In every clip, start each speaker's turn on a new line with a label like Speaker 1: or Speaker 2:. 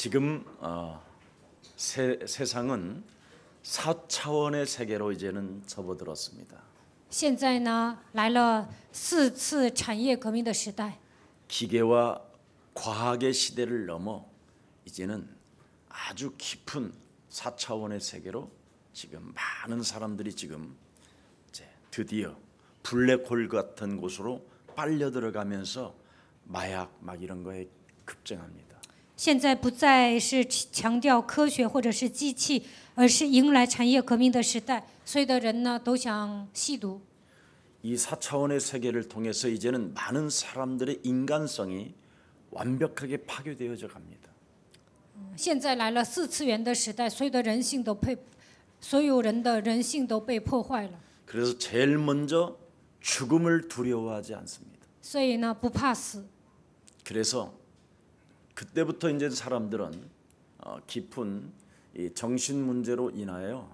Speaker 1: 지금 세상은 4차원의 세계로 이제는 접어들었습니다.
Speaker 2: 现在呢，来了4次产业革命的时代，
Speaker 1: 기계와 과학의 시대를 넘어 이제는 아주 깊은 4차원의 세계로 지금 많은 사람들이 지금 이제 드디어 블랙홀 같은 곳으로 빨려 들어가면서 마약 막 이런 거에 급증합니다.
Speaker 2: 现在不再是强调科学或者是机器，而是迎来产业革命的时代。所有的人呢都想吸毒。
Speaker 1: 이 4차원의 세계를 통해서 이제는 많은 사람들의 인간성이 완벽하게 파괴되어져 갑니다.
Speaker 2: 现在来了4次元的时代，所有的人性都所有人的人性都被破坏了。
Speaker 1: 그래서 제일 먼저 죽음을 두려워하지 않습니다.
Speaker 2: 所以呢，不怕死。
Speaker 1: 그래서 그때부터 이제 사람들은 깊은 이 정신 문제로 인하여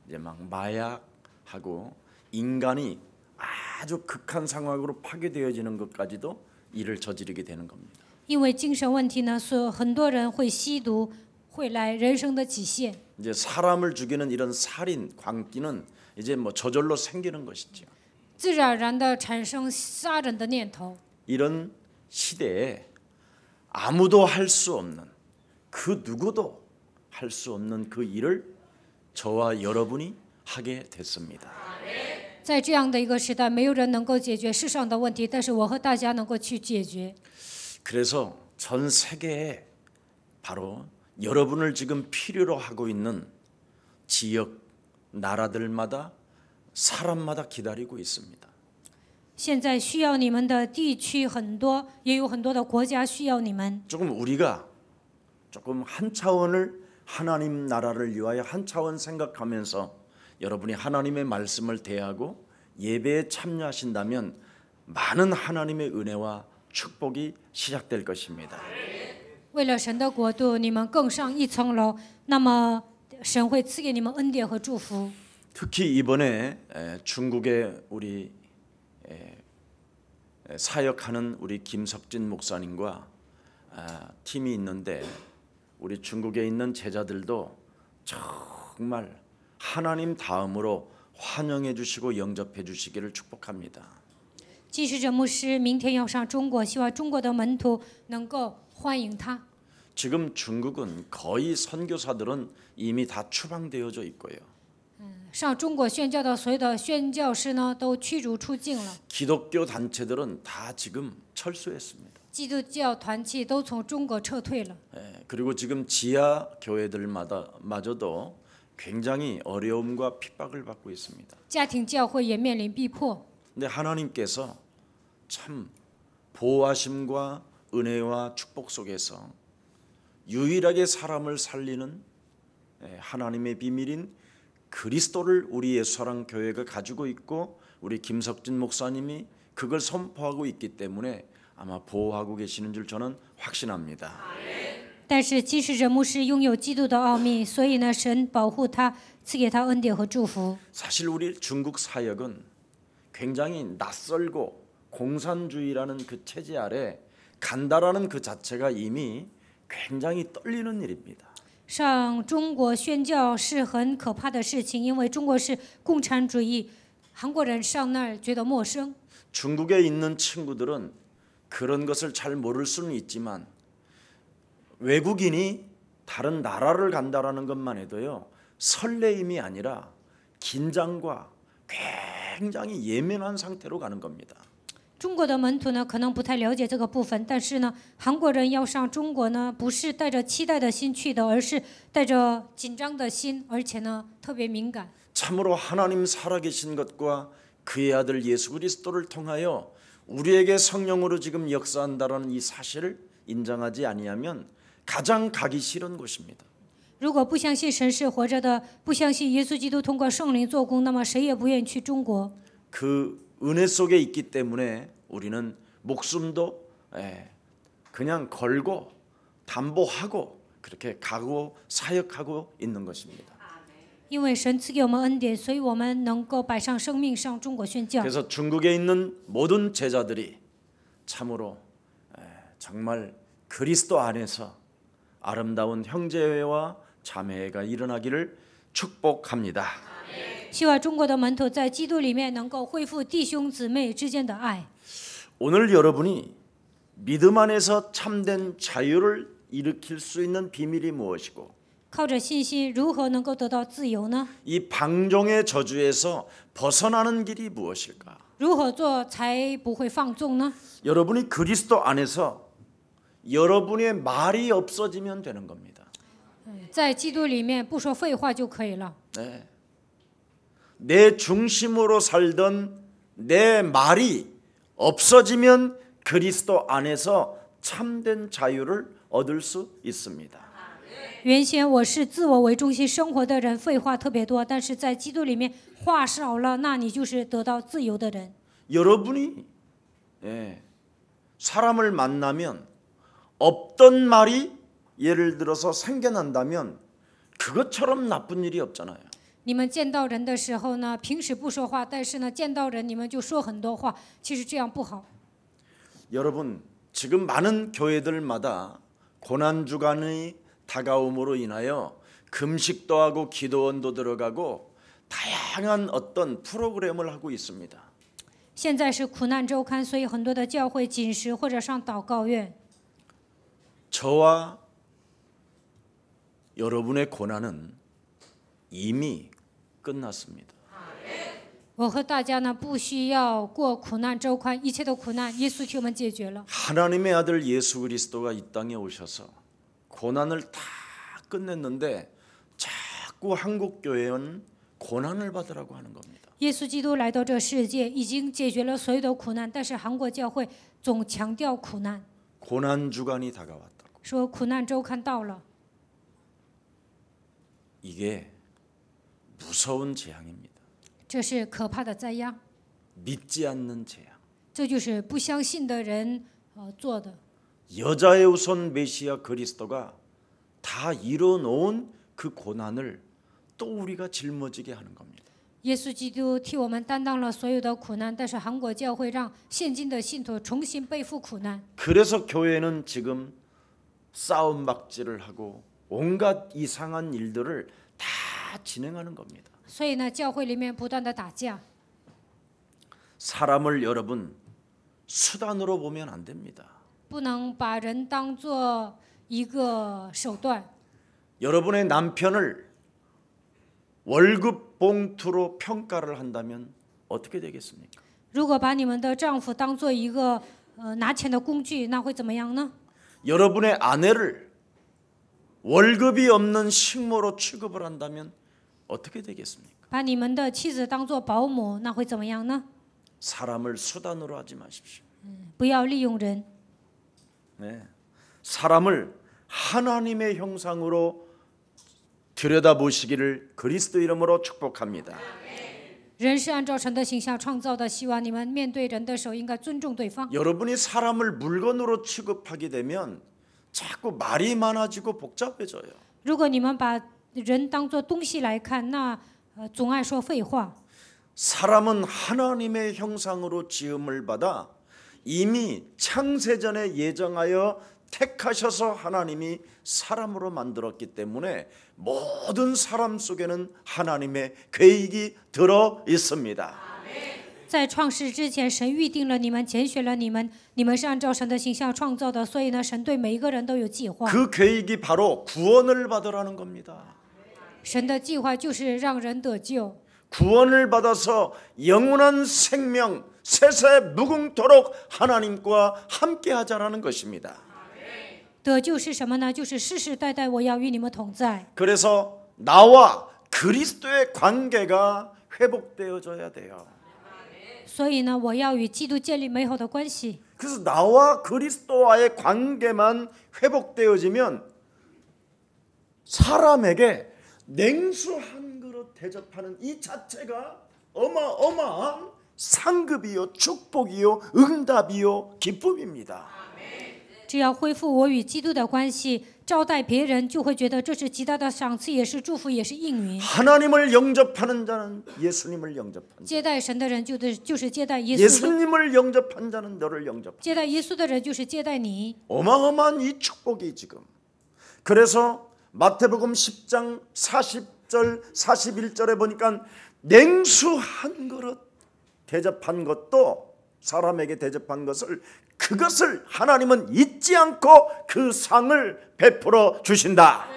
Speaker 1: 이제 막 마약하고 인간이 아주 극한 상황으로 파괴되어지는 것까지도 일을 저지르게 되는 겁니다.
Speaker 2: 因为精神问题呢，所以很多人会吸毒，会来人生的极限。
Speaker 1: 이제 사람을 죽이는 이런 살인, 광기는 이제 뭐 저절로 생기는 것이죠.
Speaker 2: 自然而然的产生杀人的念头。
Speaker 1: 이런 시대에 아무도 할 수 없는 그 누구도 할 수 없는 그 일을 저와 여러분이 하게 됐습니다.
Speaker 2: 在这样的一个时代，没有人能够解决世上的问题，但是我和大家能够去解决。
Speaker 1: 그래서 전 세계에 바로 여러분을 지금 필요로 하고 있는 지역, 나라들마다 사람마다 기다리고 있습니다.
Speaker 2: 现在需要你们的地区很多，也有很多的国家需要你们。
Speaker 1: 우리가 조금 한 차원을 하나님 나라를 위하여 한 차원 생각하면서 여러분이 하나님의 말씀을 대하고 예배에 참여하신다면 많은 하나님의 은혜와 축복이 시작될 것입니다.
Speaker 2: 为了神的国度，你们更上一层楼，那么神会赐给你们恩典和祝福。
Speaker 1: 특히 이번에 중국의 우리 사역하는 우리 김석진 목사님과 팀이 있는데 우리 중국에 있는 제자들도 정말 하나님 다음으로 환영해 주시고 영접해 주시기를 축복합니다.
Speaker 2: 继续者牧师明天要上中国，希望中国的门徒能够欢迎他。
Speaker 1: 지금 중국은 거의 선교사들은 이미 다 추방되어져 있고요.
Speaker 2: 上中国宣教的所有的宣教师呢，都驱逐出境了。
Speaker 1: 기독교 단체들은 다 지금 철수했습니다.
Speaker 2: 基督教团契都从中国撤退了。
Speaker 1: 그리고 지금 지하 교회들마저도 굉장히 어려움과 핍박을 받고 있습니다.
Speaker 2: 家庭教会也面临逼迫。
Speaker 1: 근데 하나님께서 참 보호하심과 은혜와 축복 속에서 유일하게 사람을 살리는 하나님의 비밀인 그리스도를 우리 예수사랑 교회가 가지고 있고 우리 김석진 목사님이 그걸 선포하고 있기 때문에 아마 보호하고 계시는 줄 저는 확신합니다.
Speaker 2: 但是基使者牧师拥有基督的奥秘，所以呢，神保护他，赐给他恩典和祝福。
Speaker 1: 사실 우리 중국 사역은 굉장히 낯설고 공산주의라는 그 체제 아래 간다라는 그 자체가 이미 굉장히 떨리는 일입니다.
Speaker 2: 上中国宣教是很可怕的事情，因为中国是共产主义，韩国人上那儿觉得陌生。
Speaker 1: 중국에 있는 친구들은 그런 것을 잘 모를 수는 있지만 외국인이 다른 나라를 간다라는 것만 해도요 설레임이 아니라 긴장과 굉장히 예민한 상태로 가는 겁니다.
Speaker 2: 中国的门徒呢，可能不太了解这个部分，但是呢，韩国人要上中国呢，不是带着期待的心去的，而是带着紧张的心，而且呢，特别敏感。
Speaker 1: 참으로 하나님 살아계신 것과 그의 아들 예수 그리스도를 통하여 우리에게 성령으로 지금 역사한다라는 이 사실을 인정하지 아니하면 가장 가기 싫은 곳입니다.
Speaker 2: 如果不相信神是活着的，不相信耶稣基督通过圣灵做工，那么谁也不愿意去中国。
Speaker 1: 그 은혜 속에 있기 때문에 우리는 목숨도 그냥 걸고 담보하고 그렇게 가고 사역하고 있는 것입니다.
Speaker 2: 因为神赐给我们恩典，所以我们能够摆上生命上中国宣教。
Speaker 1: 그래서 중국에 있는 모든 제자들이 참으로 정말 그리스도 안에서 아름다운 형제회와 자매회가 일어나기를 축복합니다.
Speaker 2: 希望中国的门徒在基督里面能够恢复弟兄姊妹之间的爱。
Speaker 1: 오늘 여러분이 믿음 안에서 참된 자유를 일으킬 수 있는 비밀이 무엇이고
Speaker 2: 靠着信心，如何能够得到自由呢？
Speaker 1: 이 방종의 저주에서 벗어나는 길이 무엇일까?
Speaker 2: 如何做才不会放纵呢？
Speaker 1: 여러분이 그리스도 안에서 여러분의 말이 없어지면 되는 겁니다.
Speaker 2: 在基督里面不说废话就可以了。
Speaker 1: 네. 내 중심으로 살던 내 말이 없어지면 그리스도 안에서 참된 자유를 얻을 수 있습니다.
Speaker 2: 原先我是自我为中心生活的人，废话特别多，但是在基督里面话少了，那你就是得到自由的人。
Speaker 1: 여러분이 사람을 만나면 없던 말이 예를 들어서 생겨난다면 그것처럼 나쁜 일이 없잖아요.
Speaker 2: 你们见到人的时候呢，平时不说话，但是呢，见到人你们就说很多话，其实这样不好。
Speaker 1: 여러분 지금 많은 교회들마다 고난 주간이 다가옴으로 인하여 금식도 하고 기도원도 들어가고 다양한 어떤 프로그램을 하고 있습니다.
Speaker 2: 现在是苦难周刊，所以很多的教会禁食或者上祷告院。
Speaker 1: 저와 여러분의 고난은 이미 끝났습니다.
Speaker 2: 我和大家呢，不需要过苦难周刊，一切的苦难，耶稣替我们解决了。
Speaker 1: 하나님의 아들 예수 그리스도가 이 땅에 오셔서 고난을 다 끝냈는데 자꾸 한국 교회는 고난을 받으라고 하는 겁니다.
Speaker 2: 耶稣基督来到这世界，已经解决了所有的苦难，但是韩国教会总强调苦难，
Speaker 1: 고난 주간이 다가왔다고.
Speaker 2: 说苦难周刊到了，
Speaker 1: 이게 무서운 재앙입니다.
Speaker 2: 这是可怕的灾殃，
Speaker 1: 믿지 않는 재앙.
Speaker 2: 这就是不相信的人做的。
Speaker 1: 여자의 우선 메시아 그리스도가 다 이뤄놓은 그 고난을 또 우리가 짊어지게 하는 겁니다.
Speaker 2: 耶稣基督替我们担当了所有的苦难，但是韩国教会让现今的信徒重新背负苦难。
Speaker 1: 그래서 교회는 지금 싸움박질을 하고 온갖 이상한 일들을 다 진행하는 겁니다.
Speaker 2: 所以呢，教会里面不断的打架。
Speaker 1: 사람을 여러분 수단으로 보면 안 됩니다.
Speaker 2: 不能把人当做一个手段。
Speaker 1: 여러분의 남편을 월급 봉투로 평가를 한다면 어떻게 되겠습니까?
Speaker 2: 如果把你们的丈夫当做一个拿钱的工具，那会怎么样呢？
Speaker 1: 여러분의 아내를 월급이 없는 식모로 취급을 한다면 어떻게 되겠습니까?
Speaker 2: 把你们的妻子当做保姆，那会怎么样呢？
Speaker 1: 사람을 수단으로 하지 마십시오.
Speaker 2: 不要利用人，
Speaker 1: 네. 사람을 하나님의 형상으로 들여다보시기를 그리스도 이름으로 축복합니다.
Speaker 2: 人是按照神的形象创造的，希望你们面对人的时候应该尊重对方。
Speaker 1: 여러분이 사람을 물건으로 취급하게 되면 자꾸 말이 많아지고 복잡해져요.
Speaker 2: 如果你们把人当作东西来看，那总爱说废话。
Speaker 1: 사람은 하나님의 형상으로 지음을 받아 이미 창세전에 예정하여 택하셔서 하나님이 사람으로 만들었기 때문에 모든 사람 속에는 하나님의 계획이 들어 있습니다.
Speaker 2: 在创世之前，神预定了你们，拣选了你们，你们是按照神的形象创造的，所以呢，神对每一个人都有计划。
Speaker 1: 그 계획이 바로 구원을 받으라는 겁니다.
Speaker 2: 神的计划就是让人得救，
Speaker 1: 구원을 받아서 영원한 생명 세세 무궁토록 하나님과 함께하자라는 것입니다.
Speaker 2: 得救是什么呢？就是世世代代我要与你们同在。
Speaker 1: 그래서 나와 그리스도의 관계가 회복되어져야 돼요.
Speaker 2: 所以呢，我要与基督建立美好的关系。
Speaker 1: 그래서 나와 그리스도와의 관계만 회복되어지면 사람에게 냉수 한 그릇 대접하는 이 자체가 어마어마한 상급이요, 축복이요, 응답이요, 기쁨입니다.
Speaker 2: 只要恢复我与基督的关系，招待别人就会觉得这是极大的赏赐，也是祝福，也是应允。
Speaker 1: 하나님을 영접하는 자는 예수님을 영접한다.
Speaker 2: 接待神的人就是接待耶稣的，
Speaker 1: 예수님을 영접한 자는 너를 영접한다.
Speaker 2: 接待耶稣的人就是接待你。
Speaker 1: 어마어마한 이 축복이 지금 그래서 마태복음 10장 40절 41절에 보니까 냉수 한 그릇 대접한 것도 사람에게 대접한 것을 그것을 하나님은 잊지 않고 그 상을 베풀어 주신다.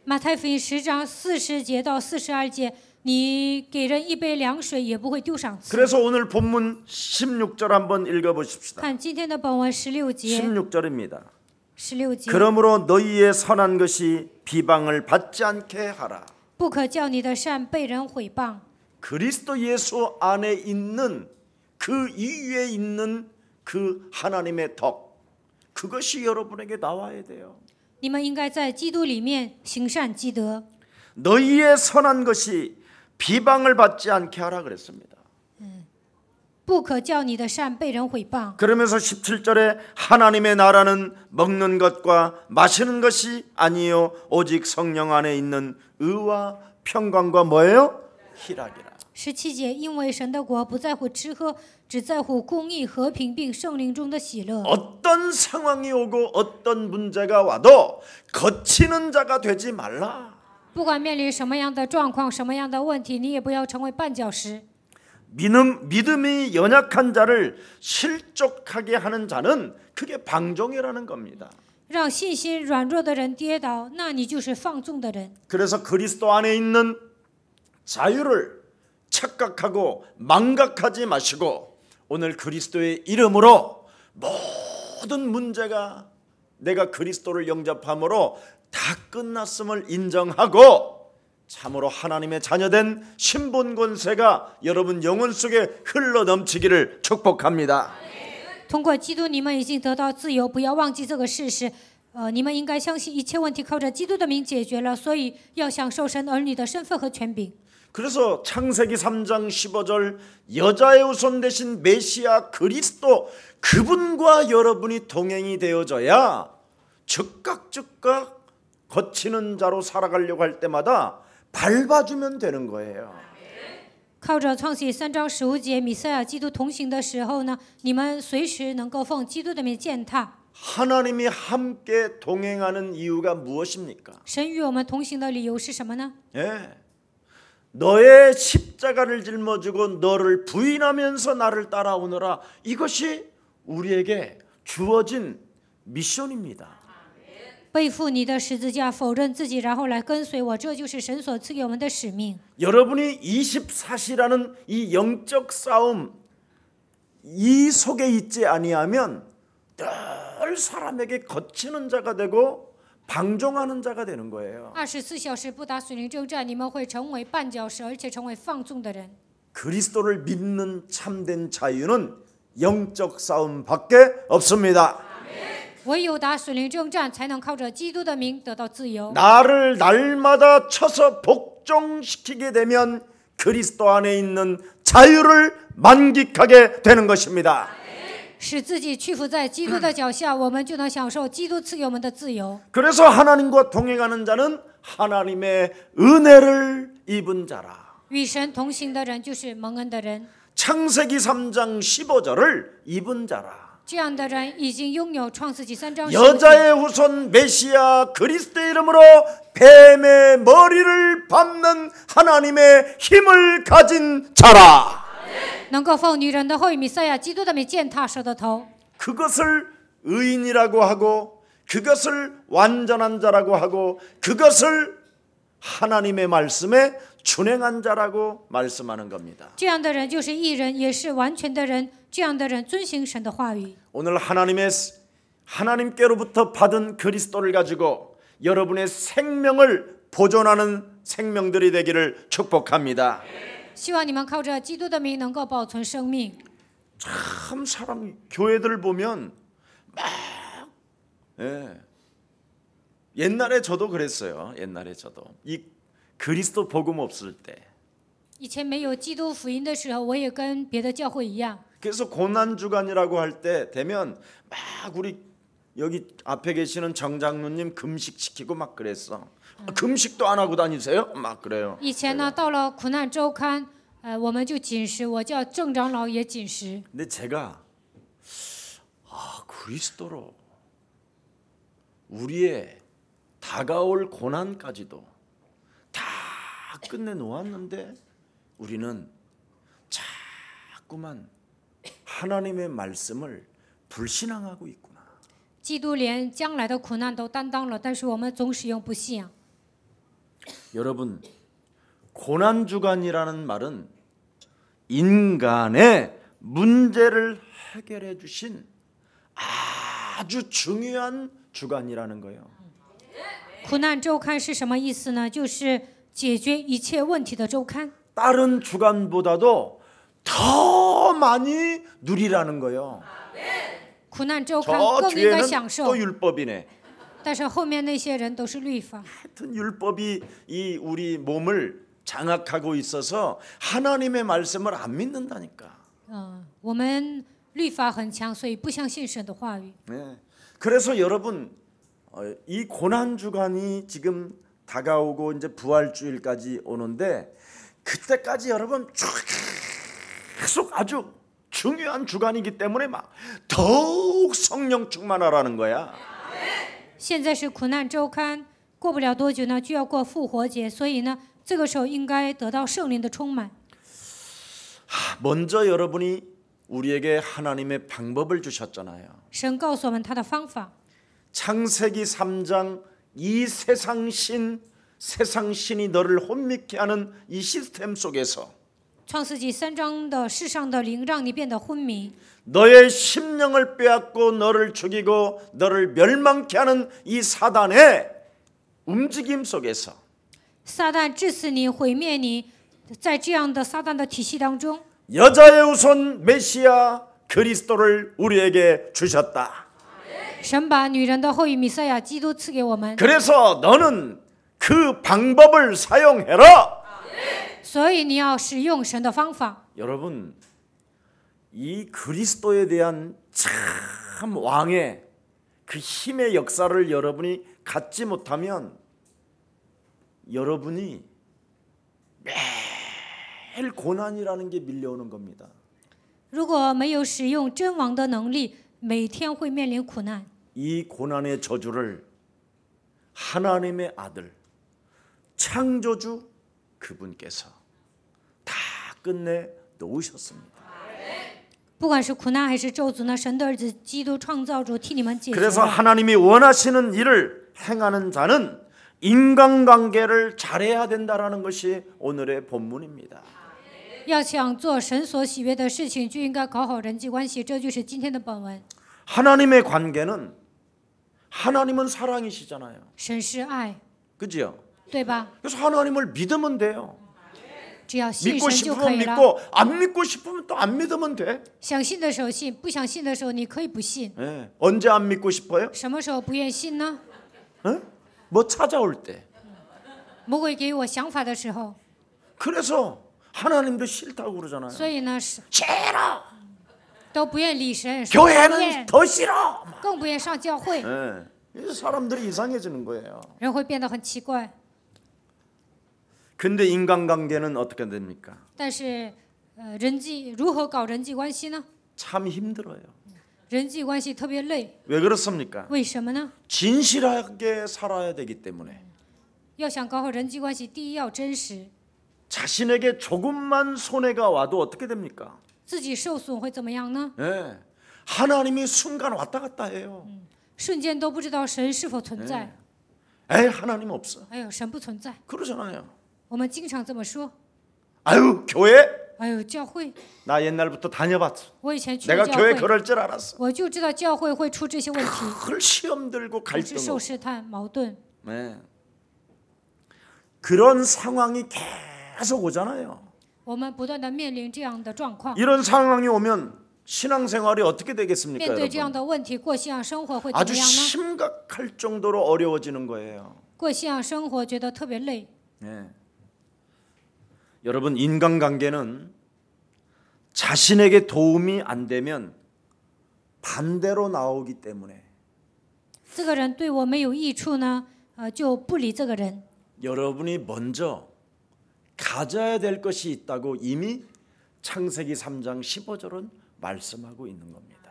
Speaker 2: 马太福音10章40节到42节，你给人一杯凉水也不会丢赏赐。
Speaker 1: 그래서 오늘 본문 16절 한번 읽어보십시다.
Speaker 2: 看今天的本文16节，
Speaker 1: 16절입니다.
Speaker 2: 16节，
Speaker 1: 그러므로 너희의 선한 것이 비방을 받지 않게 하라.
Speaker 2: 不可叫你的善被人毁谤。
Speaker 1: 그리스도 예수 안에 있는 그 이유에 있는 그 하나님의 덕, 그것이 여러분에게 나와야 돼요.
Speaker 2: 你们应该在基督里面行善积德，
Speaker 1: 너희의 선한 것이 비방을 받지 않게 하라 그랬습니다.
Speaker 2: 不可叫你的善被人毁谤。
Speaker 1: 그러면서 17절에 하나님의 나라는 먹는 것과 마시는 것이 아니요 오직 성령 안에 있는 의와 평강과 뭐예요? 희락이라.
Speaker 2: 17节，因为神的国不在乎吃喝，只在乎公义、和平，并圣灵中的喜乐。
Speaker 1: 어떤 상황이 오고 어떤 문제가 와도 거치는 자가 되지 말라.
Speaker 2: 不管面临什么样的状况、什么样的问题，你也不要成为绊脚石。
Speaker 1: 믿음이 연약한 자를 실족하게 하는 자는 그게 방종이라는 겁니다.
Speaker 2: 让信心软弱的人跌倒，那你就是放纵的人。
Speaker 1: 그래서 그리스도 안에 있는 자유를 착각하고 망각하지 마시고 오늘 그리스도의 이름으로 모든 문제가 내가 그리스도를 영접함으로 다 끝났음을 인정하고 참으로 하나님의 자녀된 신분 권세가 여러분 영혼 속에 흘러 넘치기를 축복합니다.
Speaker 2: 通过基督，你们已经得到自由，不要忘记这个事实。你们应该相信一切问题靠着基督的名解决了，所以要享受神儿女的身份和权柄。
Speaker 1: 그래서 창세기 3장 15절 여자의 후손 대신 메시아 그리스도 그분과 여러분이 동행이 되어져야 즉각 거치는 자로 살아가려고 할 때마다 밟아주면 되는 거예요.
Speaker 2: 靠着创世3章15节，弥赛亚基督同行的时候呢，你们随时能够奉基督的名践踏。
Speaker 1: 하나님이 함께 동행하는 이유가 무엇입니까?
Speaker 2: 神与我们同行的理由是什么呢？
Speaker 1: 예. 너의 십자가를 짊어지고 너를 부인하면서 나를 따라오너라. 이것이 우리에게 주어진 미션입니다.
Speaker 2: 背负你的十字架，否认自己，然后来跟随我，这就是神所赐给我们的使命。
Speaker 1: 여러분이 24시라는 이 영적 싸움 이 속에 있지 아니하면 늘 사람에게 거치는 자가 되고 방종하는 자가 되는 거예요.
Speaker 2: 24小时不打属灵征战，你们会成为绊脚石，而且成为放纵的人。
Speaker 1: 그리스도를 믿는 참된 자유는 영적 싸움밖에 없습니다.
Speaker 2: 唯有打属灵征战，才能靠着基督的名得到自由。
Speaker 1: 나를 날마다 쳐서 복종시키게 되면 그리스도 안에 있는 자유를 만끽하게 되는 것입니다.
Speaker 2: 使自己屈服在基督的脚下，我们就能享受基督赐给我们的自由。
Speaker 1: 그래서 하나님과 동행하는 자는 하나님의 은혜를 입은 자라.
Speaker 2: 与神同行的人就是蒙恩的人，
Speaker 1: 창세기 3장 15절을 입은 자라.
Speaker 2: 这样的人已经拥有创世纪3章15节。
Speaker 1: 여자의 후손 메시아 그리스도의 이름으로 뱀의 머리를 밟는 하나님의 힘을 가진 자라.
Speaker 2: 能够奉女人的后裔弥赛亚基督的名践踏蛇的头，
Speaker 1: 그것을 의인이라고 하고 그것을 완전한 자라고 하고 그것을 하나님의 말씀에 준행한 자라고 말씀하는 겁니다.
Speaker 2: 这样的人就是义人，也是完全的人。这样的人遵行神的话语。
Speaker 1: 오늘 하나님께로부터 받은 그리스도를 가지고 여러분의 생명을 보존하는 생명들이 되기를 축복합니다.
Speaker 2: 希望你们靠着基督的名能够保存生命。
Speaker 1: 참 사람 교회들 보면 막 옛날에 저도 그랬어요. 옛날에 저도 이 그리스도 복음 없을 때
Speaker 2: 以前没有基督福音的时候，我也跟别的教会一样。
Speaker 1: 그래서 고난 주간이라고 할 때 되면 막 우리 여기 앞에 계시는 정장로님 금식 지키고 막 그랬어. 금식도 안 하고 다니세요? 막 그래요.
Speaker 2: 以前呢，到了苦难周刊，我们就禁食，我叫郑长老也禁食。
Speaker 1: 근데 제가 그리스도로 우리의 다가올 고난까지도 다 끝내 놓았는데 우리는 자꾸만 하나님의 말씀을 불신앙하고 있구나.
Speaker 2: 基督连将来的苦难都担当了，但是我们总使用不信仰。
Speaker 1: 여러분, 고난 주간이라는 말은 인간의 문제를 해결해 주신 아주 중요한 주간이라는 거예요.
Speaker 2: 苦难周刊是什么意思呢？就是解决一切问题的周刊。
Speaker 1: 다른 주간보다도 더 많이 누리라는 거예요.
Speaker 2: 苦难周刊
Speaker 1: 저
Speaker 2: 更应该
Speaker 1: 뒤에는
Speaker 2: 享受
Speaker 1: 또 ， 율법이네.
Speaker 2: 但是后面那些人都是律法。
Speaker 1: 하여튼 율법이 이 우리 몸을 장악하고 있어서 하나님의 말씀을 안 믿는다니까.
Speaker 2: 我们律法很强，所以不相信神的話語。
Speaker 1: 네. 그래서 여러분 이 고난 주간이 지금 다가오고 이제 부활주일까지 오는데 그때까지 여러분 계속 아주 중요한 주간이기 때문에 막 더욱 성령 충만하라는 거야.
Speaker 2: 现在是苦难周刊，过不了多久呢就要过复活节，所以呢，这个时候应该得到圣灵的充满。
Speaker 1: 먼저 여러분이 우리에게 하나님의 방법을 주셨잖아요.
Speaker 2: 神告诉我们他的方法。
Speaker 1: 창세기 3장 이 세상 신이 너를 혼미케 하는 이 시스템 속에서
Speaker 2: 创世纪3章的世上的灵让你变得昏迷，
Speaker 1: 너의 심령을 빼앗고 너를 죽이고 너를 멸망케 하는 이 사단의 움직임 속에서
Speaker 2: 撒旦致死你、毁灭你，在这样的撒旦的体系当中，
Speaker 1: 여자의 후손 메시아 그리스도를 우리에게 주셨다.
Speaker 2: 神把女人的后裔弥赛亚基督赐给我们，
Speaker 1: 그래서 너는 그 방법을 사용해라.
Speaker 2: 所以你要使用神的方法。
Speaker 1: 여러분 이 그리스도에 대한 참 왕의 그 힘의 역사를 여러분이 갖지 못하면 여러분이 매일 고난이라는 게 밀려오는 겁니다.
Speaker 2: 如果没有使用真王的能力，每天会面临苦难。
Speaker 1: 이 고난의 저주를 하나님의 아들 창조주 그분께서 다 끝내 놓으셨습니다.
Speaker 2: 不管是苦难还是咒诅呢，神的儿子基督创造主替你们解决
Speaker 1: 그래서
Speaker 2: 了。
Speaker 1: 하나님이 원하시는 일을 행하는 자는 인간관계를 잘해야 된다라는 것이 오늘의 본문입니다.
Speaker 2: 要想做神所喜悦的事情，就应该搞好人际关系，这就是今天的本文。
Speaker 1: 하나님의 관계는 하나님은 사랑이시잖아요.
Speaker 2: 神是爱，
Speaker 1: 그죠?
Speaker 2: 对吧？
Speaker 1: 그래서 하나님을 믿으면 돼요.
Speaker 2: 只要信
Speaker 1: 믿고
Speaker 2: 神就可
Speaker 1: 싶으면
Speaker 2: 以了。
Speaker 1: 믿고 안 믿고 싶으면 또 안 믿으면 돼.
Speaker 2: 想信的时候信，不想信的时候你可以不信。
Speaker 1: 예. 언제 안 믿고 싶어요?
Speaker 2: 什么时候不愿意信呢？
Speaker 1: 예? 뭐 찾아올 때.
Speaker 2: 魔鬼给我想法的时候，
Speaker 1: 그래서 하나님도 싫다고 그러잖아요.
Speaker 2: 所以呢是
Speaker 1: 싫어.
Speaker 2: 都不愿理神，说讨
Speaker 1: 교회는
Speaker 2: 厌，
Speaker 1: 더 싫어.
Speaker 2: 更不愿上教会，
Speaker 1: 예. 이 사람들이 이상해지는 거예요.
Speaker 2: 人会变得很奇怪。
Speaker 1: 근데 인간관계는 어떻게 됩니까?
Speaker 2: 但是，如何搞人际关系呢？
Speaker 1: 참 힘들어요.
Speaker 2: 人际关系特别累，
Speaker 1: 왜 그렇습니까?
Speaker 2: 为什么呢？
Speaker 1: 진실하게 살아야 되기 때문에
Speaker 2: 要想搞好人际关系，第一要真实，
Speaker 1: 자신에게 조금만 손해가 와도 어떻게 됩니까?
Speaker 2: 自己受损会怎么样呢？
Speaker 1: 예. 하나님이 순간 왔다 갔다 해요.
Speaker 2: 瞬间都不知道神是否存在。
Speaker 1: 에이 하나님 없어.
Speaker 2: 哎呦，神不存在，
Speaker 1: 그러잖아요.
Speaker 2: 我们经常这么说。
Speaker 1: 아유 교회?
Speaker 2: 哎呦，教会，
Speaker 1: 나 옛날부터 다녀봤어.
Speaker 2: 我以前去过
Speaker 1: 내가
Speaker 2: 教
Speaker 1: 교회
Speaker 2: 会，
Speaker 1: 그럴 줄 알았어.
Speaker 2: 我就知道教会会出这些问题，
Speaker 1: 늘 시험 들고
Speaker 2: 总是受
Speaker 1: 갈등하고.
Speaker 2: 试探、矛盾。
Speaker 1: 네. 그런 상황이 계속 오잖아요.
Speaker 2: 我们不断的面临这样的状况，
Speaker 1: 이런 상황이 오면 신앙생활이 어떻게 되겠습니까,
Speaker 2: 面对这样
Speaker 1: 여러분?
Speaker 2: 的问题，过信仰生活会怎
Speaker 1: 아주
Speaker 2: 么样呢？
Speaker 1: 심각할 정도로 어려워지는 거예요.
Speaker 2: 过信仰生活觉得特别累。
Speaker 1: 네. 여러분 인간관계는 자신에게 도움이 안 되면 반대로 나오기 때문에
Speaker 2: 这个人对我没有益处呢，就不理这个人。
Speaker 1: 여러분이 먼저 가져야 될 것이 있다고 이미 창세기 3장 15절은 말씀하고 있는 겁니다.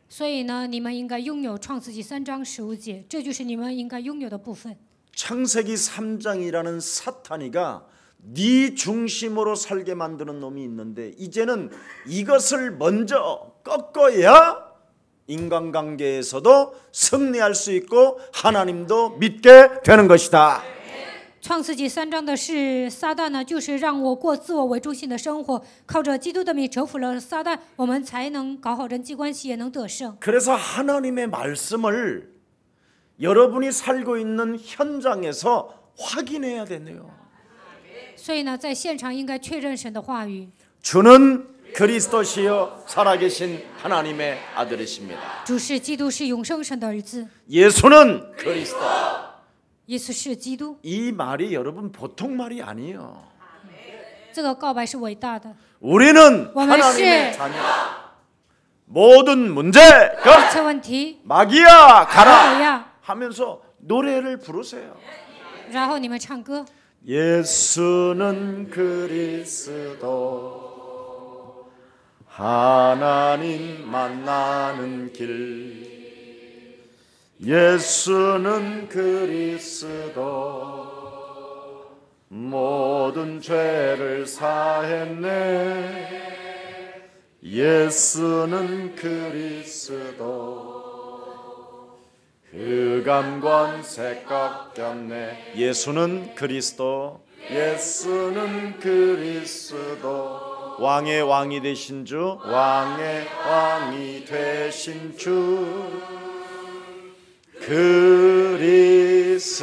Speaker 2: 所以呢，你们应该拥有创世纪3章15节，这就是你们应该拥有的部分。
Speaker 1: 창세기 3장이라는 사탄이가 네 중심으로 살게 만드는 놈이 있는데 이제는 이것을 먼저 꺾어야 인간관계에서도 승리할 수 있고 하나님도 믿게 되는 것이다.
Speaker 2: 创世纪3章的是撒旦呢，就是让我过自我为中心的生活，靠着基督的名折服了撒旦，我们才能搞好人际关系，也能得胜。
Speaker 1: 그래서 하나님의 말씀을 여러분이 살고 있는 현장에서 확인해야 되네요.
Speaker 2: 所以呢，在现场应该确认神的话语。
Speaker 1: 주는 그리스도시요 살아계신 하나님의 아들이십니다.
Speaker 2: 主是基督，是永生神的儿子。
Speaker 1: 예수는 그리스도.
Speaker 2: 耶稣是基督。
Speaker 1: 이 말이 여러분 보통 말이 아니에요.
Speaker 2: 这个告白是伟大的。
Speaker 1: 우리는 하나님의 자녀. 모든 문제가
Speaker 2: 这问题，
Speaker 1: 마귀야
Speaker 2: 好
Speaker 1: 가라
Speaker 2: 呀，
Speaker 1: 하면서 노래를 부르세요.
Speaker 2: 然后你们唱歌。
Speaker 1: 예수는 그리스도 하나님 만나는 길 예수는 그리스도 모든 죄를 사했네 예수는 그리스도 흑암관 새각 꼈네 예수는 그리스도 예수는 그리스도 왕의 왕이 되신 주 왕의 왕이 되신 주 그리스도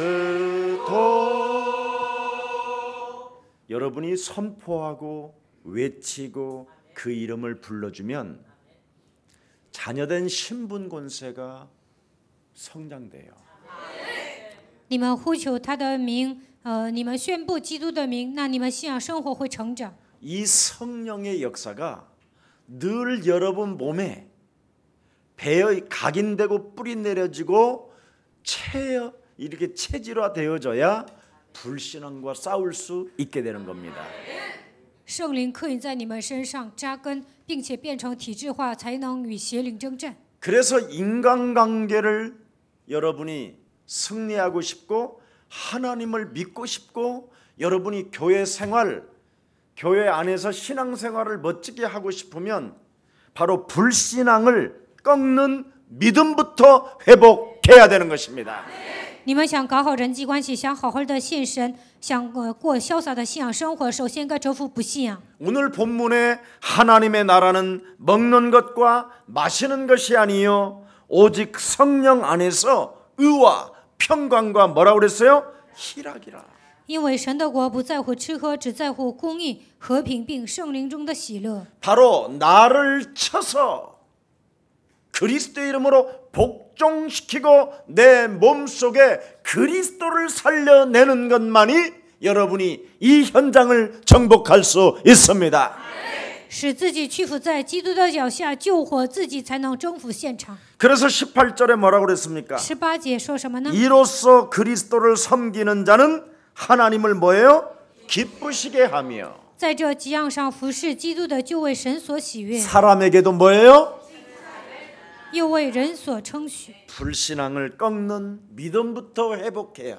Speaker 1: 여러분이 선포하고 외치고 그 이름을 불러주면 자녀된 신분 권세가 성장돼요.
Speaker 2: 你们呼求他的名，你们宣布基督的名，那你们信仰生活会成长。
Speaker 1: 이 성령의 역사가 늘 여러분 몸에 배어 각인되고 뿌리 내려지고 이렇게 체질화되어져야 불신앙과 싸울 수 있게 되는 겁니다.
Speaker 2: 圣灵刻印在你们身上扎根，并且变成体制化，才能与邪灵征战。
Speaker 1: 그래서 인간관계를 여러분이 승리하고 싶고 하나님을 믿고 싶고 여러분이 교회 생활, 교회 안에서 신앙생활을 멋지게 하고 싶으면 바로 불신앙을 꺾는 믿음부터 회복해야 되는 것입니다.
Speaker 2: 你们想搞好人际关系，想好好的信神，想过潇洒的信仰生活，首先应该折服不信仰。
Speaker 1: 오늘 본문에 하나님의 나라는 먹는 것과 마시는 것이 아니요 오직 성령 안에서 의와 평강과 뭐라고 그랬어요? 희락이라.
Speaker 2: 因为神的国不在乎吃喝，只在乎公义、和平，并圣灵中的喜乐。
Speaker 1: 바로 나를 쳐서 그리스도의 이름으로 복종시키고 내 몸속에 그리스도를 살려내는 것만이 여러분이 이 현장을 정복할 수 있습니다.
Speaker 2: 使自己屈服在基督的脚下，救活自己，才能征服现场。
Speaker 1: 그래서 18절에 뭐라고 그랬습니까?
Speaker 2: 18节说什么呢？
Speaker 1: 이로써 그리스도를 섬기는 자는 하나님을 뭐예요? 기쁘시게 하며
Speaker 2: 在这几样上服侍基督的，就为神所喜悦，
Speaker 1: 사람에게도 뭐예요?
Speaker 2: 又为人所称许。
Speaker 1: 불신앙을 꺾는 믿음부터 회복해야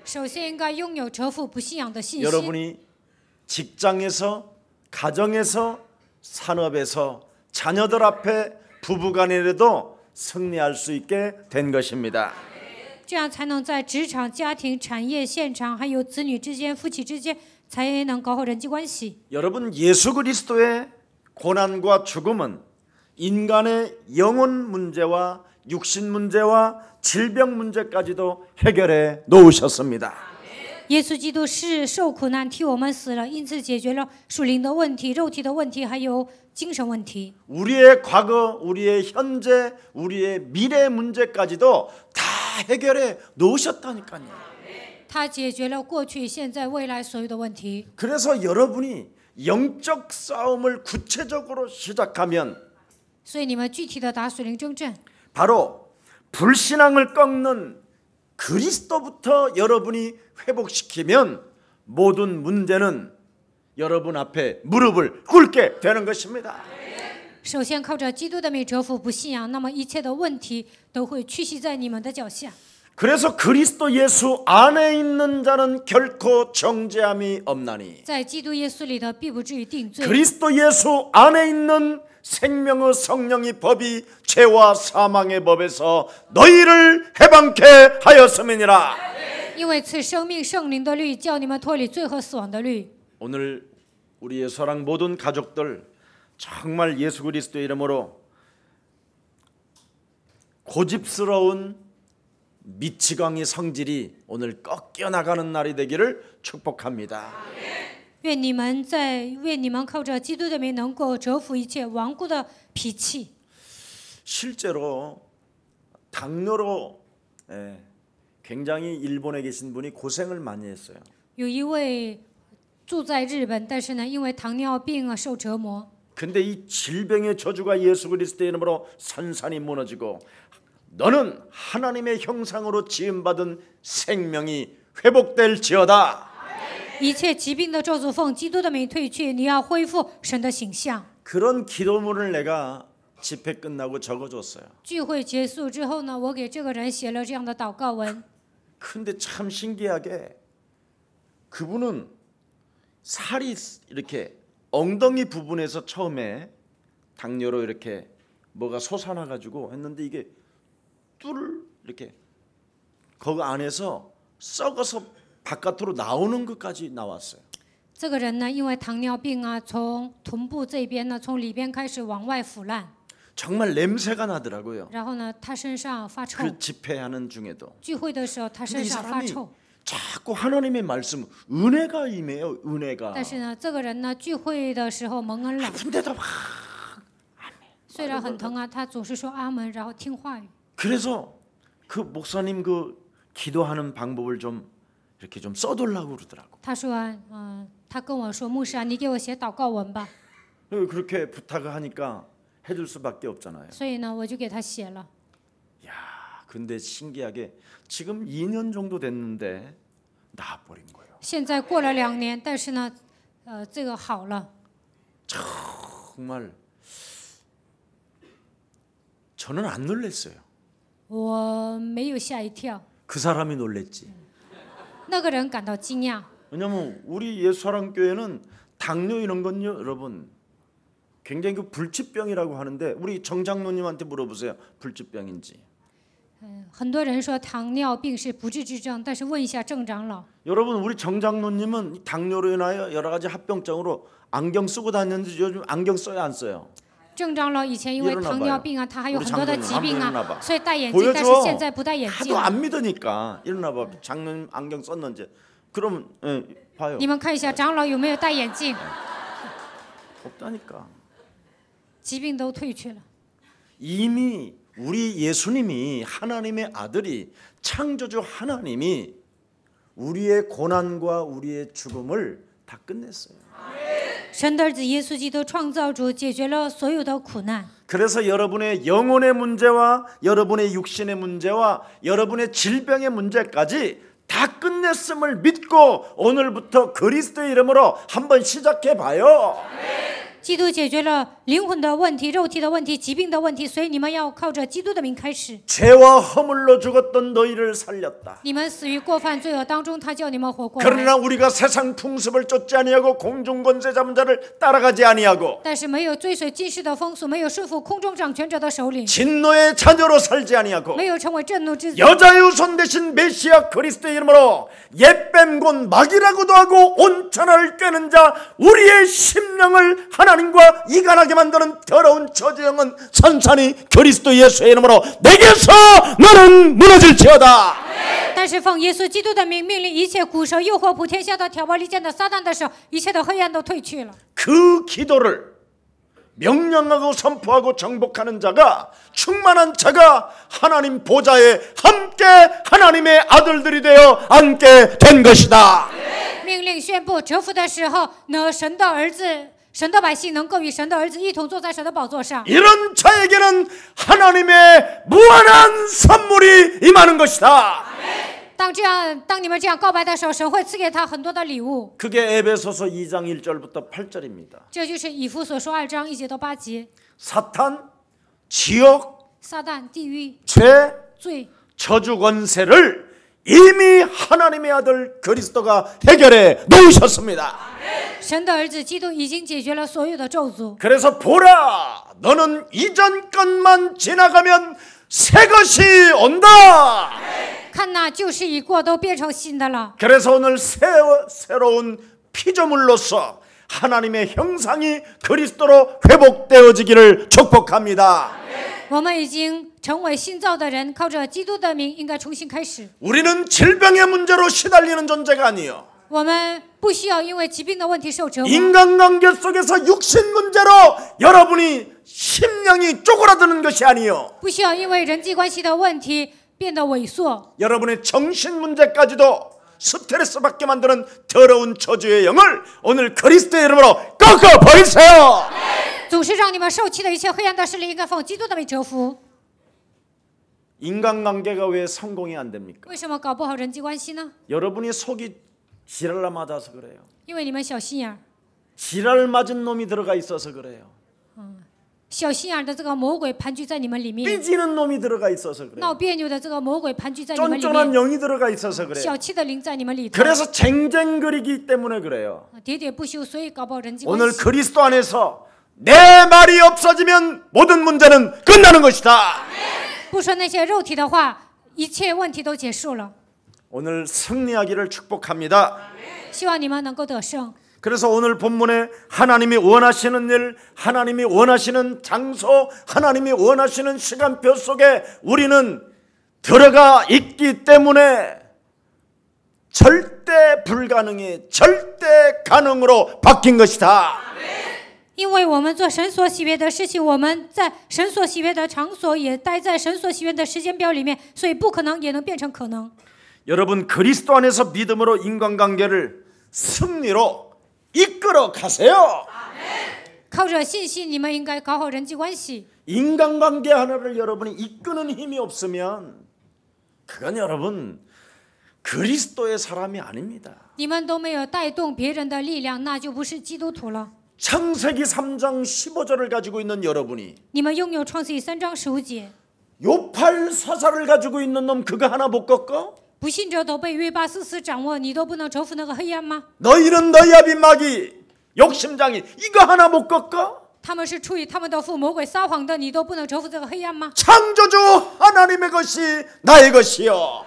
Speaker 2: 首先应该拥有折服不信仰的信心。
Speaker 1: 여러분이 직장에서 가정에서 산업에서 자녀들 앞에 부부간에라도 승리할 수 있게 된 것입니다.
Speaker 2: 这样才能在职场、家庭、产业、现场，还有子女之间、夫妻之间，才能搞好人际关系。
Speaker 1: 여러분 예수 그리스도의 고난과 죽음은 인간의 영혼 문제와 육신 문제와 질병 문제까지도 해결해 놓으셨습니다.
Speaker 2: 耶稣基督是受苦难替我们死了，因此解决了属灵的问题、肉体的问题，还有精神问题。
Speaker 1: 우리의 과거, 우리의 현재, 우리의 미래 문제까지도 다 해결해 놓으셨다니까요.
Speaker 2: 他解决了过去、现在、未来所有的问题。
Speaker 1: 그래서 여러분이 영적 싸움을 구체적으로 시작하면
Speaker 2: 所以你们具体的打属灵征战，
Speaker 1: 바로 불신앙을 꺾는 그리스도부터 여러분이 회복시키면 모든 문제는 여러분 앞에 무릎을 꿇게 되는 것입니다.
Speaker 2: 首先靠着基督的名折服不信仰，那么一切的问题都会屈膝在你们的脚下。
Speaker 1: 그래서 그리스도 예수 안에 있는 자는 결코 정죄함이 없나니
Speaker 2: 在基督耶稣里的，必不至于定罪。
Speaker 1: 그리스도 예수 안에 있는 생명의 성령이 법이 죄와 사망의 법에서 너희를 해방케 하였음이니라.
Speaker 2: 因为赐生命圣灵的律，叫你们脱离罪和死亡的律。
Speaker 1: 오늘 우리의 사랑 모든 가족들 정말 예수 그리스도의 이름으로 고집스러운 미치광이 성질이 오늘 꺾여 나가는 날이 되기를 축복합니다.
Speaker 2: 愿你们靠着基督的名，能够折服一切顽固的脾气。
Speaker 1: 실제로 당뇨로 굉장히 일본에 계신 분이 고생을 많이 했어요.
Speaker 2: 有一位住在日本，但是呢，因为糖尿病受折磨。
Speaker 1: 근데 이 질병의 저주가 예수 그리스도의 이름으로 산산이 무너지고 너는 하나님의 형상으로 지음받은 생명이 회복될지어다.
Speaker 2: 一切疾病的咒诅奉基督的名退去，你要恢复神的形象。
Speaker 1: 그런 기도문을 내가 집회 끝나고 적어줬어요.
Speaker 2: 聚会结束之后呢，我给这个人写了这样的祷告文。
Speaker 1: 근데 참 신기하게 그분은 살이 이렇게 엉덩이 부분에서 처음에 당뇨로 이렇게 뭐가 솟아나가지고 했는데 이게 뚫 이렇게 거기 안에서 썩어서 바깥으로 나오는 것까지 나왔어요.
Speaker 2: 这个人呢，因为糖尿病啊，从臀部这边呢，从里边开始往外腐烂，
Speaker 1: 정말 냄새가 나더라고요.
Speaker 2: 然后呢，他身上发臭。
Speaker 1: 그 집회하는 중에도.
Speaker 2: 聚会的时候，他
Speaker 1: 근데
Speaker 2: 身
Speaker 1: 이
Speaker 2: 上发
Speaker 1: 사람이
Speaker 2: 臭。
Speaker 1: 자꾸 하나님의 말씀 은혜가 임해요. 은혜가.
Speaker 2: 但是呢，这个人呢，聚会的时候蒙恩了，
Speaker 1: 근데도 막
Speaker 2: 虽然很疼啊，他总是说阿门，然后听话语。
Speaker 1: 그래서 그 목사님 그 기도하는 방법을 좀 이렇게 좀 써달라고 그러더라고.
Speaker 2: 他说，他跟我说，牧师啊，你给我写祷告文吧。
Speaker 1: 그렇게 부탁을 하니까 해줄 수밖에 없잖아요.
Speaker 2: 所以呢，我就给他写了。
Speaker 1: 야, 근데 신기하게 지금 2년 정도 됐는데 나아버린 거예요.
Speaker 2: 现在过了2年，但是呢，这个好了。
Speaker 1: 정말 저는 안 놀랐어요.
Speaker 2: 我没有吓一跳，
Speaker 1: 그 사람이 놀랬지.
Speaker 2: 那个人感到惊讶。
Speaker 1: 왜냐면 우리 예수사랑교회는 당뇨 이런 건요, 여러분 굉장히 그 불치병이라고 하는데 우리 정장로님한테 물어보세요. 불치병인지.
Speaker 2: 很多人说糖尿病是不治之症，但是问一下郑长老，
Speaker 1: 여러분 우리 정장로님은 당뇨로 인하여 여러 가지 합병증으로 안경 쓰고 다녔는데 요즘 안경 써요, 안 써요?
Speaker 2: 郑长老以前因为糖尿病啊，他还有
Speaker 1: 우리
Speaker 2: 很多的
Speaker 1: 장로님
Speaker 2: 疾病
Speaker 1: 한번
Speaker 2: 啊，
Speaker 1: 일어나봐.
Speaker 2: 所以戴眼镜，但是
Speaker 1: 보여줘.
Speaker 2: 现在不戴眼镜
Speaker 1: 하도 。안 믿으니까 일어나봐. 장로님 안경 썼는지. 그러면 봐요.
Speaker 2: 你们看一下长老有没有戴眼镜，
Speaker 1: 없다니까.
Speaker 2: 疾病都退去了。
Speaker 1: 이미 우리 예수님이 하나님의 아들이 창조주 하나님이 우리의 고난과 우리의 죽음을 다 끝냈어요.
Speaker 2: 神的儿子耶稣基督创造主解决了所有的苦难，
Speaker 1: 그래서 여러분의 영혼의 문제와 여러분의 육신의 문제와 여러분의 질병의 문제까지 다 끝냈음을 믿고 오늘부터 그리스도의 이름으로 한번 시작해 봐요.
Speaker 2: 基督解决了灵魂的问题、肉体的问题、疾病的问题，所以你们要靠着基督的名开始。
Speaker 1: 죄와 허물로 죽었던 너희를 살렸다.
Speaker 2: 你们死于过犯罪恶当中，他叫你们活过来。
Speaker 1: 그러나 우리가 세상 풍습을 쫓지 아니하고 공중 권세 잡은 자를 따라가지 아니하고
Speaker 2: 但是没有追随今世的风俗，没有顺服空中掌权者的首领，
Speaker 1: 진노의 자녀로 살지 아니하고
Speaker 2: 没有成为震怒之子。
Speaker 1: 여자의 손 대신 메시아 그리스도의 이름으로 옛뱀 곧 마귀라고도 하고 온천을 꿰는 자 우리의 심령을 하나님과 이간하게 만드는 더러운 저주영은 산산이 그리스도 예수의 이름으로 내게서 너는 무너질지어다.
Speaker 2: 但是奉耶稣基督的名命令一切古蛇、诱惑普天下的挑拨离间的撒旦的手，一切的黑暗都退去了。
Speaker 1: 그 기도를 명령하고 선포하고 정복하는 자가 충만한 자가 하나님 보좌에 함께 하나님의 아들들이 되어 앉게 된 것이다.
Speaker 2: 命令宣布折服的时候，呢，神的儿子、神的百姓能够与神的儿子一同坐在神的宝座上。
Speaker 1: 이런 자에게는 하나님의 무한한 선물이 임하는 것이다.
Speaker 2: 当你们这样告白的时候，神会赐给他很多的礼物。
Speaker 1: 그게 에베소서 2장 1절부터 8절입니다.
Speaker 2: 这就是以弗所书2章1节到8节。
Speaker 1: 사탄, 지옥,
Speaker 2: 撒旦、地狱、
Speaker 1: 죄,
Speaker 2: 罪、
Speaker 1: 저주 권세를 이미 하나님의 아들 그리스도가 해결해 놓으셨습니다.
Speaker 2: 神的儿子基督已经解决了所有的咒诅。
Speaker 1: 그래서 보라, 너는 이전 것만 지나가면 새 것이 온다.
Speaker 2: 看那旧事已过，都变成新的了。
Speaker 1: 그래서 오늘 새로운 피조물로서 하나님의 형상이 그리스도로 회복되어지기를 축복합니다.
Speaker 2: 我们已经成为新造的人，靠着基督的名，应该重新开始。
Speaker 1: 우리는 질병의 문제로 시달리는 존재가 아니요.
Speaker 2: 我们不需要因为疾病的问题受折磨，
Speaker 1: 인간관계 속에서 육신 문제로 여러분이 심령이 쪼그라드는 것이 아니요.
Speaker 2: 不需要因为人际关系的问题变得萎缩。
Speaker 1: 여러분의 정신 문제까지도 스트레스 받게 만드는 더러운 저주의 영을 오늘 그리스도의 이름으로 꺾어 버리세요.
Speaker 2: 总是让你们受气的一切黑暗的势力，应该奉基督的名折服。
Speaker 1: 인간관계가 왜 성공이 안 됩니까?
Speaker 2: 为什么搞不好人际关系呢？
Speaker 1: 여러분이 속이 지랄 맞아서 그래요.
Speaker 2: 因为你们小心眼儿，
Speaker 1: 지랄 맞은 놈이 들어가 있어서 그래요.
Speaker 2: 小心眼儿的这个魔鬼盘踞在你们里面，
Speaker 1: 삐지는 놈이 들어가 있어서
Speaker 2: 闹
Speaker 1: 그래요.
Speaker 2: 别扭的这个魔鬼盘踞在你们里
Speaker 1: 쫀쫀한
Speaker 2: 面，
Speaker 1: 영이 들어가 있어서 그래요.
Speaker 2: 小气的灵在你们里头，
Speaker 1: 그래서 쟁쟁거리기 때문에 그래요.
Speaker 2: 喋喋不休，所以搞不好人际关
Speaker 1: 오늘
Speaker 2: 系。
Speaker 1: 그리스도 안에서 내 말이 없어지면 모든 문제는 끝나는 것이다.
Speaker 2: 不说那些肉体的话，一切问题都结束了。
Speaker 1: 오늘 승리하기를 축복합니다.
Speaker 2: 希望你们能够得胜。
Speaker 1: 그래서 오늘 본문에 하나님이 원하시는 일, 하나님이 원하시는 장소, 하나님이 원하시는 시간표 속에 우리는 들어가 있기 때문에 절대 불가능이 절대 가능으로 바뀐 것이다.
Speaker 2: 因为我们做神所喜悦的事情，我们在神所喜悦的场所，也待在神所喜悦的时间表里面，所以不可能也能变成可能。
Speaker 1: 여러분 그리스도 안에서 믿음으로 인간관계를 승리로 이끌어 가세요.
Speaker 2: 靠着信心，你们应该搞好人际关系。
Speaker 1: 인간관계 하나를 여러분이 이끄는 힘이 없으면 그건 여러분 그리스도의 사람이 아닙니다.
Speaker 2: 你们都没有带动别人的力量，那就不是基督徒了。
Speaker 1: 창세기 3장 15절을 가지고 있는 여러분이
Speaker 2: 你们拥有创世记3章15节，
Speaker 1: 요팔 사사를 가지고 있는 놈 그거 하나 못 꺾어?
Speaker 2: 不信者都被约巴斯斯掌握，你都不能征服那个黑暗吗？
Speaker 1: 너희는 너희 아비 마귀 욕심장이 이거 하나 못 꺾어?
Speaker 2: 他们是出于他们的父魔鬼撒谎的，你都不能征服这个黑暗吗？
Speaker 1: 창조주 하나님의 것이 나의 것이요.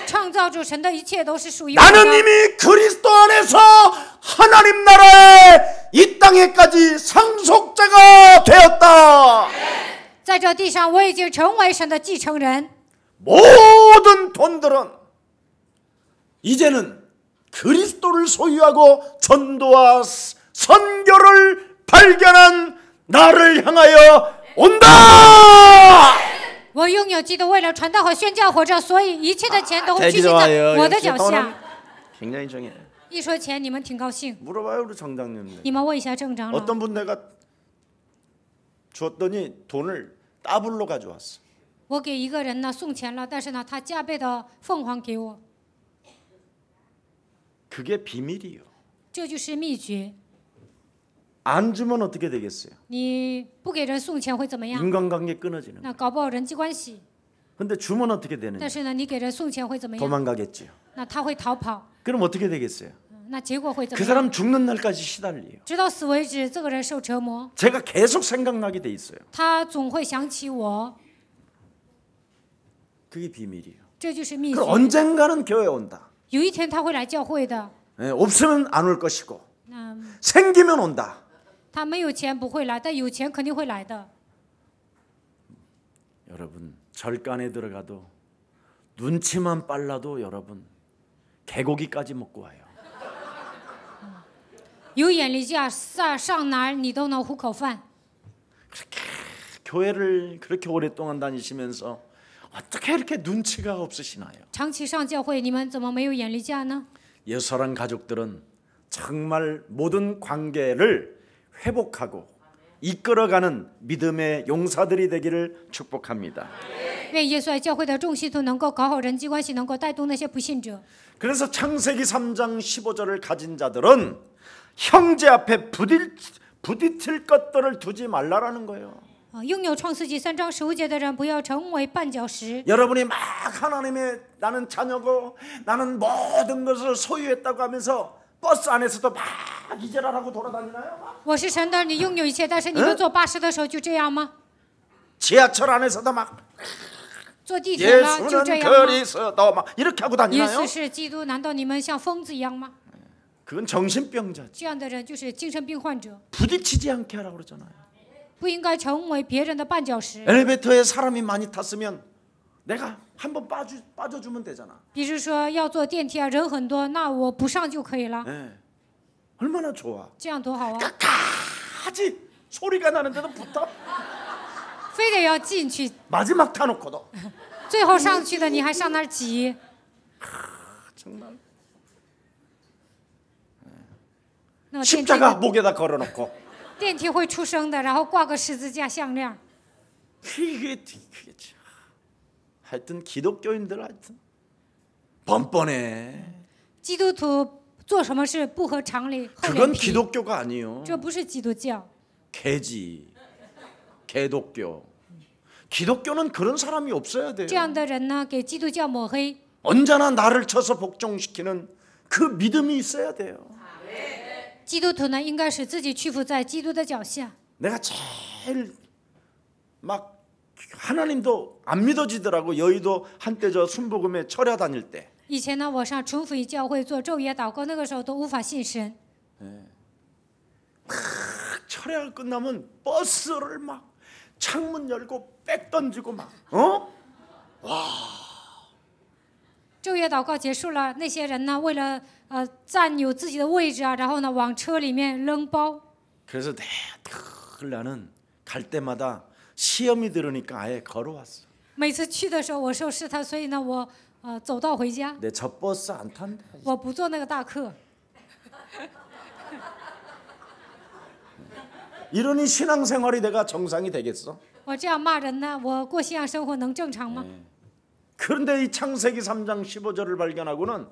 Speaker 2: 创造主神的一切都是属于我
Speaker 1: 나는
Speaker 2: 的。
Speaker 1: 이미 그리스도 안에서 하나님 나라의 이 땅에까지 상속자가 되었다.
Speaker 2: 在这地上，我已经成为神的继承人。
Speaker 1: 모든 돈들은 이제는 그리스도를 소유하고 전도와 선교를 발견한 나를 향하여 온다.
Speaker 2: 我拥有基督，为了传道和宣教活着，所以一切的钱都会聚集在我的脚下。
Speaker 1: 굉장히 정해.
Speaker 2: 一说钱，你们挺高兴。
Speaker 1: 물어봐요 우리 정장님들.
Speaker 2: 你们问一下郑长老，
Speaker 1: 어떤 분 내가 줬더니 돈을 더블로 가져왔어.
Speaker 2: 我给一个人呢送钱了，但是呢，他加倍的奉还给我，
Speaker 1: 그게 비밀이요.
Speaker 2: 这就是秘诀。
Speaker 1: 안 주면 어떻게 되겠어요?
Speaker 2: 你不给人送钱会怎么样？
Speaker 1: 인간관계 끊어지는.
Speaker 2: 那搞不好人际关系。
Speaker 1: 근데 주면 어떻게 되느냐?
Speaker 2: 但是呢，你给人送钱会怎么样？
Speaker 1: 도망가겠지요.
Speaker 2: 那他会逃跑，
Speaker 1: 그럼 어떻게 되겠어요?
Speaker 2: 那结果会怎
Speaker 1: 그
Speaker 2: 么样？
Speaker 1: 사람 죽는 날까지 시달려요.
Speaker 2: 直到死为止，这个人受折磨，
Speaker 1: 제가 계속 생각나게 돼 있어요.
Speaker 2: 他总会想起我，
Speaker 1: 그게 비밀이에요.
Speaker 2: 这就是秘
Speaker 1: 그
Speaker 2: 诀。
Speaker 1: 언젠가는 교회 온다.
Speaker 2: 有一天他会来教会的。
Speaker 1: 없으면 안 올 것이고
Speaker 2: 那
Speaker 1: 생기면 온다.
Speaker 2: 他没有钱不会来，但有钱肯定会来的。
Speaker 1: 여러분 절간에 들어가도 눈치만 빨라도 여러분 개고기까지 먹고 와요.
Speaker 2: 有眼力见，上哪儿你都能糊口饭。
Speaker 1: 교회를 그렇게 오랫동안 다니시면서 어떻게 이렇게 눈치가 없으시나요?
Speaker 2: 长期上教会，你们怎么没有眼力见呢？
Speaker 1: 예수랑 가족들은 정말 모든 관계를 회복하고 이끌어가는 믿음의 용사들이 되기를 축복합니다.
Speaker 2: 愿耶稣爱教会的众信徒能够搞好人际关系，能够带动那些不信者。
Speaker 1: 그래서 창세기 3장 15절을 가진 자들은 형제 앞에 부딪힐 것들을 두지 말라라는 거예요.
Speaker 2: 拥有创世纪3章15节的人，不要成为绊脚石。
Speaker 1: 여러분이 막 하나님의 나는 자녀고 나는 모든 것을 소유했다고 하면서 버스 안에서도 막 이제라라고 돌아다니나요? 막?
Speaker 2: 我是神的，你拥有一切，但是你们坐巴士的时候就这样吗？
Speaker 1: 지하철 안에서도 막
Speaker 2: 坐地铁了就这
Speaker 1: 예수는
Speaker 2: 样吗？
Speaker 1: 그리스도 막 이렇게 하고
Speaker 2: 耶
Speaker 1: 다니나요?
Speaker 2: 稣是基督，难道你们像疯子一样吗？
Speaker 1: 그건 정신병자지.
Speaker 2: 这样的人就是精神病患者，
Speaker 1: 부딪히지 않게 하라고 그러잖아요.
Speaker 2: 不应该成为别人的绊脚石。
Speaker 1: 엘리베이터에 사람이 많이 탔으면 내가 한번 빠져주면 되잖아.
Speaker 2: 比如说要坐电梯啊，人很多，那我不上就可以了，
Speaker 1: 예. 얼마나 좋아.
Speaker 2: 这样多好啊！
Speaker 1: 끝까지 소리가 나는데도 붙어.
Speaker 2: 非得要进去，
Speaker 1: 마지막 타놓고도
Speaker 2: 最后上去的你还上那儿挤，
Speaker 1: 정말
Speaker 2: 那么电梯
Speaker 1: 십자가 목에다 걸어놓고
Speaker 2: 电梯会出声的，然后挂个十字架项链。
Speaker 1: 그게 참. 하여튼 기독교인들 하여튼 뻔뻔해.
Speaker 2: 基督徒做什么事不合常理、厚
Speaker 1: 그건
Speaker 2: 脸皮，
Speaker 1: 기독교가 아니요.
Speaker 2: 这不是基督教，
Speaker 1: 개지. 개독교. 기독교는 그런 사람이 없어야 돼요.
Speaker 2: 这样的人呢，给基督教抹黑。
Speaker 1: 언제나 나를 쳐서 복종시키는 그 믿음이 있어야 돼요.
Speaker 2: 基督徒呢，应该使自己屈服在基督的脚下。
Speaker 1: 내가 제일 막 하나님도 안 믿어지더라고. 여의도 한때 저 순복음에 철야 다닐 때.
Speaker 2: 以前呢，我上纯福音教会做昼夜祷告，那个时候都无法信神。
Speaker 1: 철야가 끝나면 버스를 막 창문 열고 백 던지고 막 어?
Speaker 2: 昼夜祷告结束了，那些人呢，为了占有自己的位置啊，然后呢，往车里面扔包。
Speaker 1: 그래서 나는 갈 때마다 시험이 들으니까 아예 걸어왔어.
Speaker 2: 每次去的时候，我受试探，所以呢，我走道回家，
Speaker 1: 내 저 버스 안 탄다.
Speaker 2: 我不坐那个大客。
Speaker 1: 이러니 신앙생활이 내가 정상이 되겠어?
Speaker 2: 我这样骂人呢，我过信仰生活能正常吗？
Speaker 1: 그런데 이 창세기 3장 15절을 발견하고는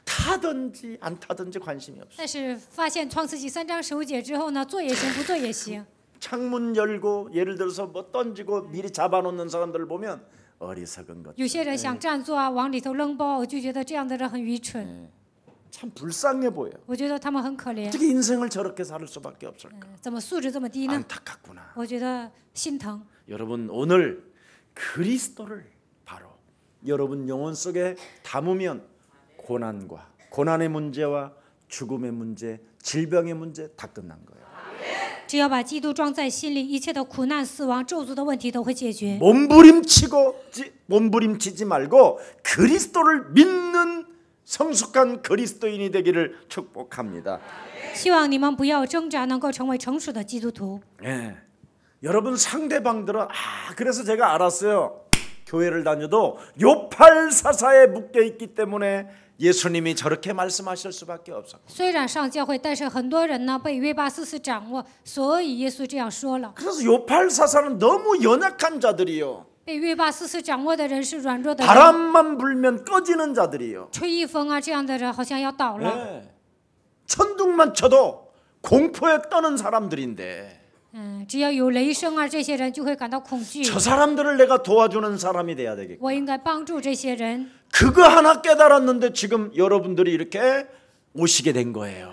Speaker 1: 타든지 안 타든지 관심이 없어.
Speaker 2: 但是发现创世纪3章15节之后呢，做也行，不做也行。
Speaker 1: 창문 열고 예를 들어서 뭐 던지고 미리 잡아놓는 사람들을 보면 어리석은 것.
Speaker 2: 有些人想占座啊，往里头扔包，我就觉得这样的人很愚蠢，
Speaker 1: 참 불쌍해 보여.
Speaker 2: 我觉得他们很可怜，
Speaker 1: 어떻게 인생을 저렇게 살 수밖에 없을까?
Speaker 2: 怎么素质这么低呢？
Speaker 1: 안타깝구나.
Speaker 2: 我觉得心疼。
Speaker 1: 여러분 오늘 그리스도를 바로 여러분 영혼 속에 담으면 고난의 문제와 죽음의 문제, 질병의 문제 다 끝난 거예요.
Speaker 2: 只要把基督装在心里，一切的苦难、死亡、咒诅的问题都会解决。
Speaker 1: 몸부림치지 말고 그리스도를 믿는 성숙한 그리스도인이 되기를 축복합니다.
Speaker 2: 希望你们不要挣扎，能够成为成熟的基督徒。
Speaker 1: 예. 여러분 상대방들은 그래서 제가 알았어요. 교회를 다녀도 요팔사사에 묶여 있기 때문에 예수님이 저렇게 말씀하실 수밖에 없어.
Speaker 2: 虽然上教会，但是很多人呢被约巴斯斯掌握，所以耶稣这样说了。
Speaker 1: 그래서 요팔사사는 너무 연약한 자들이요.
Speaker 2: 被约巴斯斯掌握的人是软弱的人，
Speaker 1: 바람만 불면 꺼지는 자들이요.
Speaker 2: 吹一风啊，这样的人好像要倒了。
Speaker 1: 네. 천둥만 쳐도 공포에 떠는 사람들인데
Speaker 2: 只要有雷声啊，这些人就会感到恐惧。
Speaker 1: 저 사람들을 내가 도와주는 사람이 돼야 되겠고
Speaker 2: 我应该帮助这些人。
Speaker 1: 그거 하나 깨달았는데 지금 여러분들이 이렇게 오시게 된 거예요.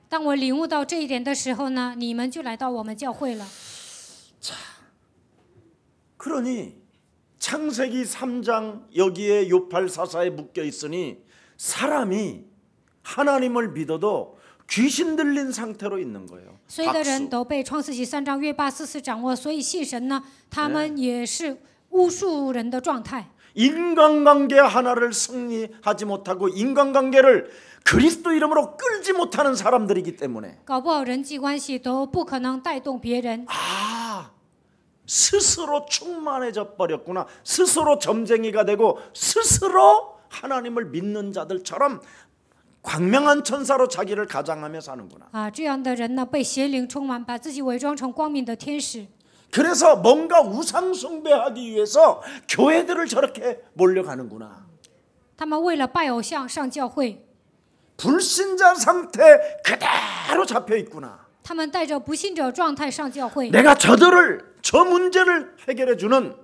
Speaker 2: 当我领悟到这一点的时候呢，你们就来到我们教会了。
Speaker 1: 그러니 창세기 3장 여기에 요팔사사에 묶여 있으니 사람이 하나님을 믿어도 귀신 들린 상태로 있는 거예요.
Speaker 2: 所有的人都被创世纪3章约巴斯斯掌握，所以信神呢，他们也是巫术人的状态。
Speaker 1: 인간관계 하나를 승리하지 못하고 인간관계를 그리스도 이름으로 끌지 못하는 사람들이기 때문에
Speaker 2: 搞不好人际关系都不可能带动别人。
Speaker 1: 스스로 충만해져 버렸구나. 스스로 점쟁이가 되고 스스로 하나님을 믿는 자들처럼 광명한 천사로 자기를 가장하며 사는구나.
Speaker 2: 这样的人呢，被邪灵充满，把自己伪装成光明的天使。
Speaker 1: 그래서 뭔가 우상 숭배하기 위해서 교회들을 저렇게 몰려가는구나.
Speaker 2: 他们为了拜偶像上教会，
Speaker 1: 불신자 상태 그대로 잡혀 있구나.
Speaker 2: 他们带着不信者状态上教会。
Speaker 1: 내가 저 문제를 해결해 주는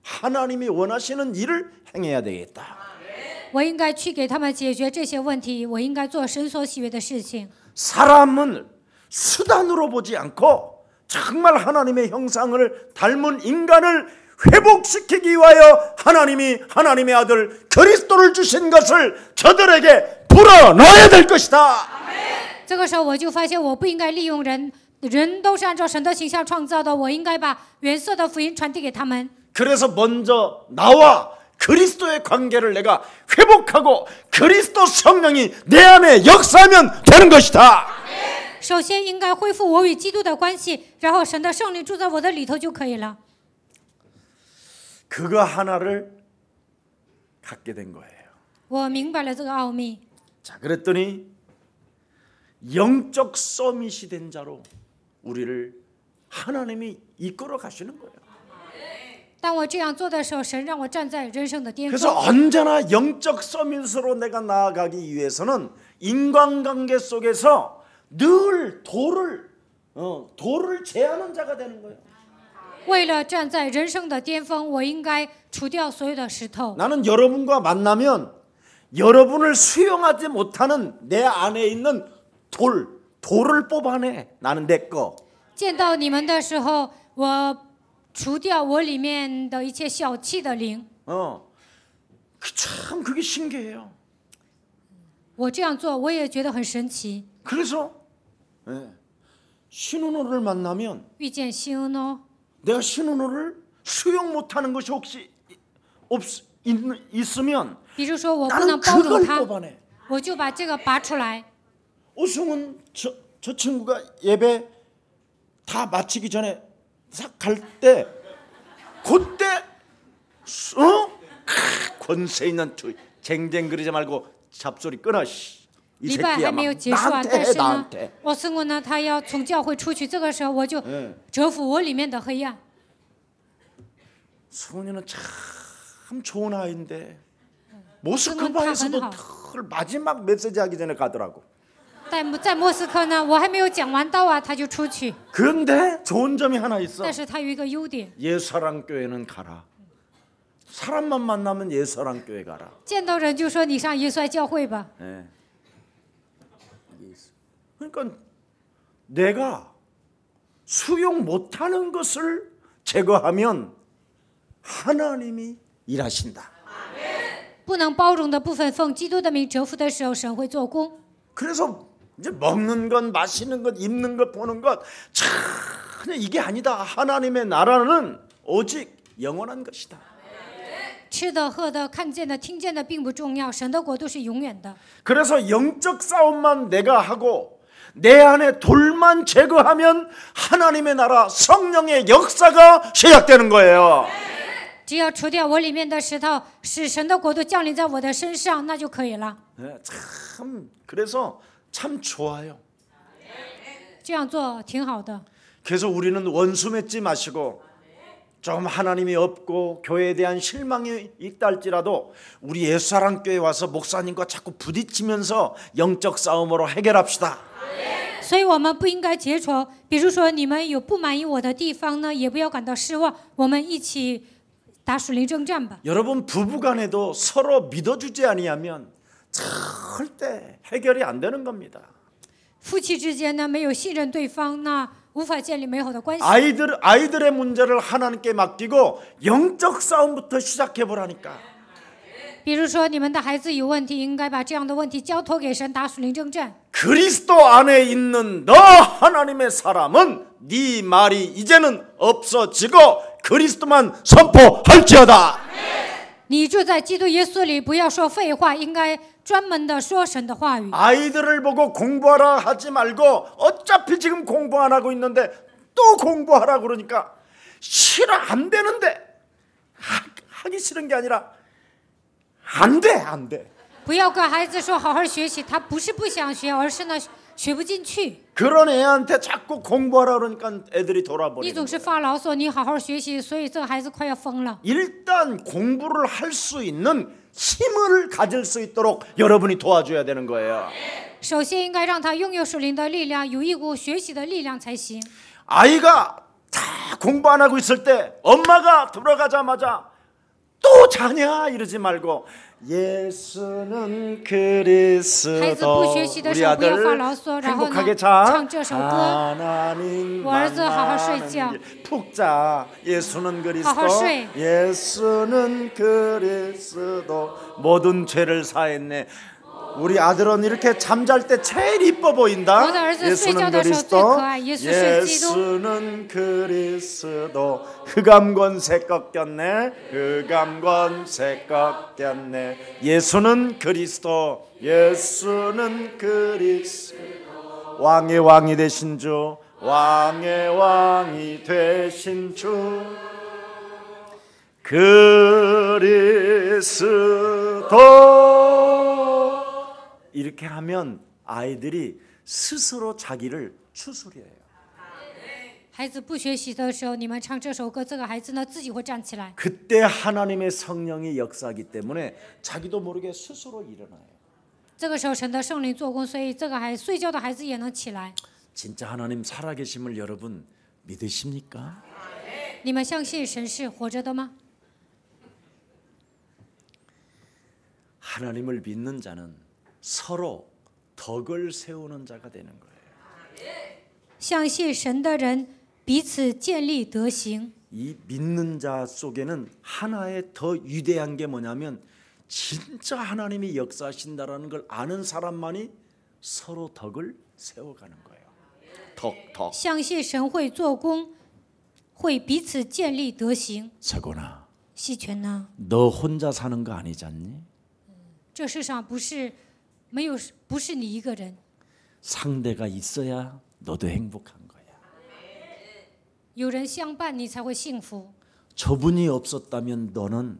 Speaker 1: 하나님이 원하시는 일을 행해야 되겠다.
Speaker 2: 我应该去给他们解决这些问题，我应该做神所喜悦的事情。
Speaker 1: 사람은 수단으로 보지 않고 정말 하나님의 형상을 닮은 인간을 회복시키기 위하여 하나님이 하나님의 아들 그리스도를 주신 것을 저들에게 불어넣어야 될 것이다.
Speaker 2: 这个时候我就发现，我不应该利用人，人都是按照神的形象创造的，我应该把原色的福音传递给他们。
Speaker 1: 그래서 먼저 나와 그리스도의 관계를 내가 회복하고 그리스도 성령이 내 안에 역사하면 되는 것이다.
Speaker 2: 首先应该恢复我与基督的关系，然后神的圣灵住在我的里头就可以了。
Speaker 1: 그거 하나를 갖게 된 거예요.
Speaker 2: 我明白了这个奥秘。
Speaker 1: 자, 그랬더니 영적 서밋이 된 자로 우리를 하나님이 이끌어 가시는 거예요.
Speaker 2: 当我这样做的时候，神让我站在人生的巅
Speaker 1: 그래서
Speaker 2: 峰。
Speaker 1: 언제나 영적 서밋으로 내가 나아가기 위해서는 인간관계 속에서 늘 돌을 제하는 자가 되는 거예요.
Speaker 2: 为了站在人生的巅峰，我应该除掉所有的石头。
Speaker 1: 나는 여러분과 만나면 여러분을 수용하지 못하는 내 안에 있는 돌을 뽑아내. 나는 내 거.
Speaker 2: 见到你们的时候，我除掉我里面的一切小气的灵。
Speaker 1: 참 그게 신기해요.
Speaker 2: 我这样做，我也觉得很神奇。
Speaker 1: 그래서 신은호를 만나면
Speaker 2: 遇见新呢，
Speaker 1: 내가 신은호를 수용 못하는 것이 혹시 있으면
Speaker 2: 比如说我不
Speaker 1: 나는
Speaker 2: 能包容
Speaker 1: 그걸
Speaker 2: 他，
Speaker 1: 뽑아내.
Speaker 2: 我就把这个拔出来。
Speaker 1: 오승훈 저 친구가 예배 다 마치기 전에 싹 갈 때 그때 권세 있는 쟁쟁거리지 말고 잡소리 끊어. 이
Speaker 2: 礼拜
Speaker 1: 새끼야
Speaker 2: 还没有
Speaker 1: 막
Speaker 2: 结束啊，
Speaker 1: 나한테
Speaker 2: 但
Speaker 1: 해
Speaker 2: 是呢
Speaker 1: 나한테. ，
Speaker 2: 我师傅呢，他要从教会出去，这个时候我就折服我里面的黑暗。
Speaker 1: 승훈이는 참 좋은 아이인데 모스크바에서도 늘 마지막 메시지 하기 전에 가더라고.
Speaker 2: 在莫斯科呢，我还没有讲完道啊，他就出去。
Speaker 1: 그런데 좋은 점이 하나 있어.
Speaker 2: 但是他有一个优点，
Speaker 1: 예사랑교회는 가라. 사람만 만나면 예사랑교회 가라.
Speaker 2: 见到人就说你上耶稣爱教会吧。
Speaker 1: 네. 그러니까 내가 수용 못하는 것을 제거하면 하나님이 일하신다.
Speaker 2: 不能包容的部分，奉基督的名折服的时候，神会做工。
Speaker 1: 그래서 이제 먹는 것, 마시는 것, 입는 것, 보는 것 전혀 이게 아니다. 하나님의 나라는 오직 영원한 것이다.
Speaker 2: 吃的、喝的、看见的、听见的并不重要，神的国度是永远的。
Speaker 1: 그래서 영적 싸움만 내가 하고 내 안에 돌만 제거하면 하나님의 나라 성령의 역사가 시작되는 거예요.
Speaker 2: 只要除掉我里面的石头，使神的国度降临在我的身上，那就可以了。
Speaker 1: 네, 참 그래서 참 좋아요.
Speaker 2: 这样做挺好的。
Speaker 1: 그래서 우리는 원수 맺지 마시고 좀 하나님이 없고 교회에 대한 실망이 있다 할지라도 우리 예수사랑교회 와서 목사님과 자꾸 부딪히면서 영적 싸움으로 해결합시다.
Speaker 2: 所以我们不应该结仇。比如说，你们有不满意我的地方呢，也不要感到失望，我们一起打属灵征战吧。
Speaker 1: 여러분 부부간에도 서로 믿어주지 아니하면 절대 해결이 안 되는 겁니다.
Speaker 2: 夫妻之间呢，没有信任对方，那无法建立美好的关系。
Speaker 1: 아이들의 문제를 하나님께 맡기고 영적 싸움부터 시작해 보라니까.
Speaker 2: 比如说，你们的孩子有问题，应该把这样的问题交托给神，打属灵征战。
Speaker 1: 그리스도 안에 있는 너 하나님의 사람은 네 말이 이제는 없어지고 그리스도만 선포할지어다.
Speaker 2: 你住在基督耶稣里，不要说废话，应该专门的说神的话语。
Speaker 1: 아이들을 보고 공부하라 하지 말고 어차피 지금 공부 안 하고 있는데 또 공부하라 그러니까 싫어 안 되는데 하기 싫은 게 아니라 안 돼.
Speaker 2: 不要跟孩子说好好学习，他不是不想学，而是呢学不进去。
Speaker 1: 그런 애한테 자꾸 공부하라 그러니까 애들이
Speaker 2: 你
Speaker 1: 돌아버리는
Speaker 2: 总是
Speaker 1: 거예요.
Speaker 2: 发牢骚，你好好学习，所以这个孩子快要疯了。
Speaker 1: 일단 공부를 할 수 있는 힘을 가질 수 있도록 여러분이 도와줘야 되는 거예요.
Speaker 2: 首先应该让他拥有属灵的力量，有一股学习的力量才行。
Speaker 1: 아이가 다 공부 안 하고 있을 때 엄마가 돌아가자마자 또 자냐 이러지 말고 예수는
Speaker 2: 孩子不学习
Speaker 1: 그리스도
Speaker 2: 的
Speaker 1: 우리
Speaker 2: 时候不要发
Speaker 1: 아들
Speaker 2: 牢骚，然后
Speaker 1: 행복하게
Speaker 2: 呢
Speaker 1: 자
Speaker 2: 唱这首歌，
Speaker 1: 하나님
Speaker 2: 我儿子好好睡觉。
Speaker 1: 푹 자 예수는 그리스도
Speaker 2: 好好睡。
Speaker 1: 예수는 그리스도 모든 죄를 사했네. 우리 아들은 이렇게 잠잘 때 제일 이뻐 보인다.
Speaker 2: 我的儿子睡
Speaker 1: 예수는
Speaker 2: 觉的时候最
Speaker 1: 그리스도
Speaker 2: 可爱，耶稣是基督。
Speaker 1: 예수는 그리스도 흑암권세 꺾였네. 흑암권세 꺾였네. 예수는 그리스도 예수는 그리스도 왕의 왕이 되신 주 왕의 왕이 되신 주 그리스도 이렇게 하면 아이들이 스스로 자기를 추스려요.
Speaker 2: 孩子不学习的时候，你们唱这首歌，这个孩子呢自己会站起来。
Speaker 1: 그때 하나님의 성령이 역사하기 때문에 자기도 모르게 스스로 일어나요.
Speaker 2: 这个时候神的圣灵做工，所以这个睡觉的孩子也能起来。
Speaker 1: 진짜 하나님 살아계심을 여러분 믿으십니까?
Speaker 2: 你们相信神是活着的吗？
Speaker 1: 하나님을 믿는 자는 서로 덕을 세우는 자가 되는 거예요.
Speaker 2: 相信神的人彼此建立德行。
Speaker 1: 이 믿는 자 속에는 하나의 더 위대한 게 뭐냐면 진짜 하나님이 역사하신다라는 걸 아는 사람만이 서로 덕을 세워가는 거예요. 덕.
Speaker 2: 相信神会做工，会彼此建立德行。
Speaker 1: 서곤아,
Speaker 2: 细权呢？
Speaker 1: 너 혼자 사는 거 아니잖니?
Speaker 2: 这世上不是你一个人，
Speaker 1: 상대가 있어야 너도 행복한 거야.
Speaker 2: 有人相伴，你才会幸福。
Speaker 1: 저분이 없었다면 너는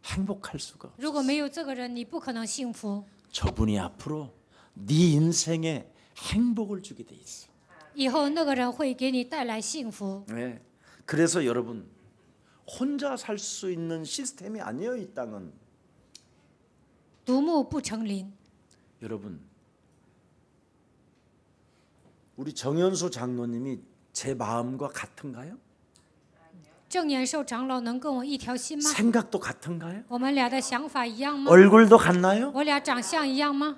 Speaker 1: 행복할 수가 없어.
Speaker 2: 如果没有这个人，你不可能幸福。
Speaker 1: 저분이 앞으로 네 인생에 행복을 주게 돼 있어.
Speaker 2: 以后那个人会给你带来幸福。
Speaker 1: 네. 그래서 여러분 혼자 살 수 있는 시스템이 아니에요. 이 땅은.
Speaker 2: 独木不成林。
Speaker 1: 여러분 우리 정연수 장로님이 제 마음과 같은가요?
Speaker 2: 正年寿长老能跟我一条心吗？
Speaker 1: 생각도 같은가요?
Speaker 2: 我们俩的想法一样吗？
Speaker 1: 얼굴도 같나요?
Speaker 2: 我俩长相一样吗？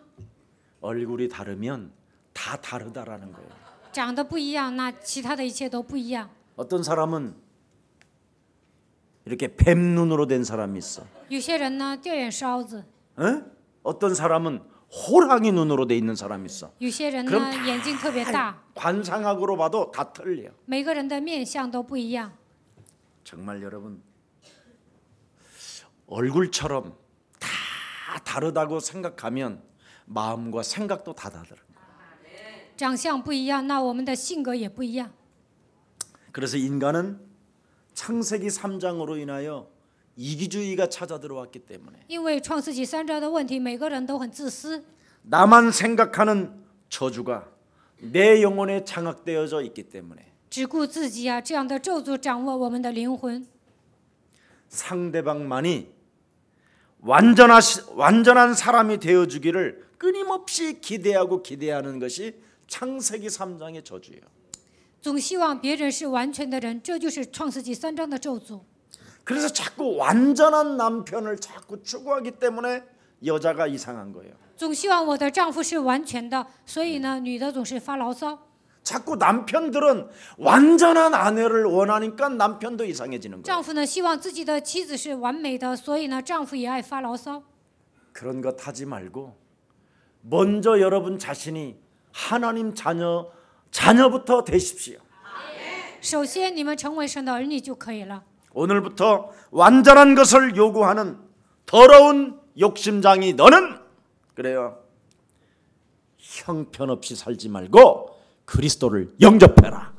Speaker 1: 얼굴이 다르면 다 다르다라는 거예요.
Speaker 2: 长得不一样，那其他的一切都不一样。
Speaker 1: 어떤 사람은 이렇게 뱀 눈으로 된 사람이 있어.
Speaker 2: 有些人呢掉眼梢子，
Speaker 1: 에? 어떤 사람은 호랑이 눈으로 돼 있는 사람이 있어.
Speaker 2: 有些人
Speaker 1: 그럼
Speaker 2: 呢眼睛特别大，
Speaker 1: 관상학으로 봐도 다 틀려.
Speaker 2: 每个人的面相都不一样。
Speaker 1: 정말 여러분 얼굴처럼 다 다르다고 생각하면 마음과 생각도 다 다르다.
Speaker 2: 长相不一样，那我们的性格也不一样。
Speaker 1: 그래서 인간은 창세기 3장으로 인하여 이기주의가 찾아 들어왔기 때문에
Speaker 2: 因为创世纪3章的问题，每个人都很自私，
Speaker 1: 나만 생각하는 저주가 내 영혼에 장악되어져 있기 때문에
Speaker 2: 只顾自己啊，这样的咒诅掌握我们的灵魂。
Speaker 1: 상대방만이 완전한 사람이 되어주기를 끊임없이 기대하는 것이 창세기 3장의 저주예요.
Speaker 2: 总希望别人是完全的人，这就是创世纪3章的咒诅。
Speaker 1: 그래서 자꾸 완전한 남편을 자꾸 추구하기 때문에 여자가 이상한 거예요.
Speaker 2: 总希望我的丈夫是完全的，所以呢，女的总是发牢骚。
Speaker 1: 자꾸 남편들은 완전한 아내를 원하니까 남편도 이상해지는 거예요.
Speaker 2: 丈夫呢，希望自己的妻子是完美的，所以呢，丈夫也爱发牢骚。
Speaker 1: 그런 것 하지 말고 먼저 여러분 자신이 하나님 자녀부터 되십시오.
Speaker 2: 首先，你们成为神的儿女就可以了。
Speaker 1: 오늘부터 완전한 것을 요구하는 더러운 욕심장이 너는 그래요. 형편없이 살지 말고 그리스도를 영접해라.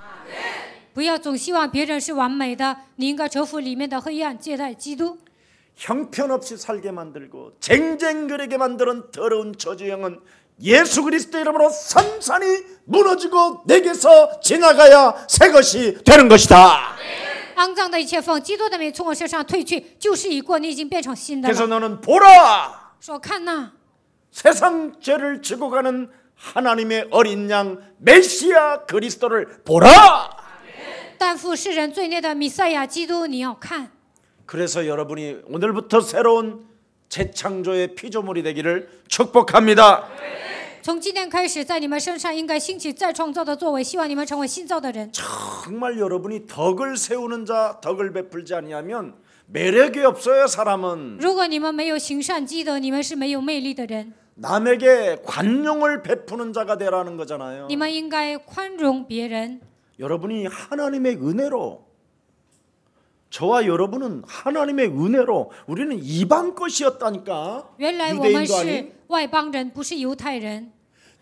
Speaker 2: 不要总希望别人是完美的，你应该折服里面的黑暗，接待基督。
Speaker 1: 형편없이 살게 만들고 쟁쟁그레게 만드는 더러운 저주형은 예수 그리스도 이름으로 산산이 무너지고 내게서 지나가야 새 것이 되는 것이다.
Speaker 2: 肮脏的一切奉基督的名从我身上退去，旧事已过，你已经变成新的
Speaker 1: 그래서
Speaker 2: 了。
Speaker 1: 너는 보라
Speaker 2: 说看呐，
Speaker 1: 세상 죄를 지고 가는 하나님의 어린 양 메시아 그리스도를 보라.
Speaker 2: 担负世人罪孽的弥赛亚基督，你要看。
Speaker 1: 그래서 여러분이 오늘부터 새로운 재창조의 피조물이 되기를 축복합니다.
Speaker 2: 从今天开始，在你们身上应该兴起再创造的作为，希望你们成为新造的人。
Speaker 1: 정말 여러분이 덕을 세우는 자, 덕을 베풀지 아니하면 매력이 없어요. 사람은
Speaker 2: 如果你们没有行善积德，你们是没有魅力的人。
Speaker 1: 남에게 관용을 베푸는 자가 되라는 거잖아요.
Speaker 2: 你们应该宽容别人。
Speaker 1: 여러분이 하나님의 은혜로, 저와 여러분은 하나님의 은혜로 우리는 이방 것이었다니까.
Speaker 2: 原来我们
Speaker 1: 유대인도
Speaker 2: 是
Speaker 1: 아닌
Speaker 2: 外邦人，不是犹太人。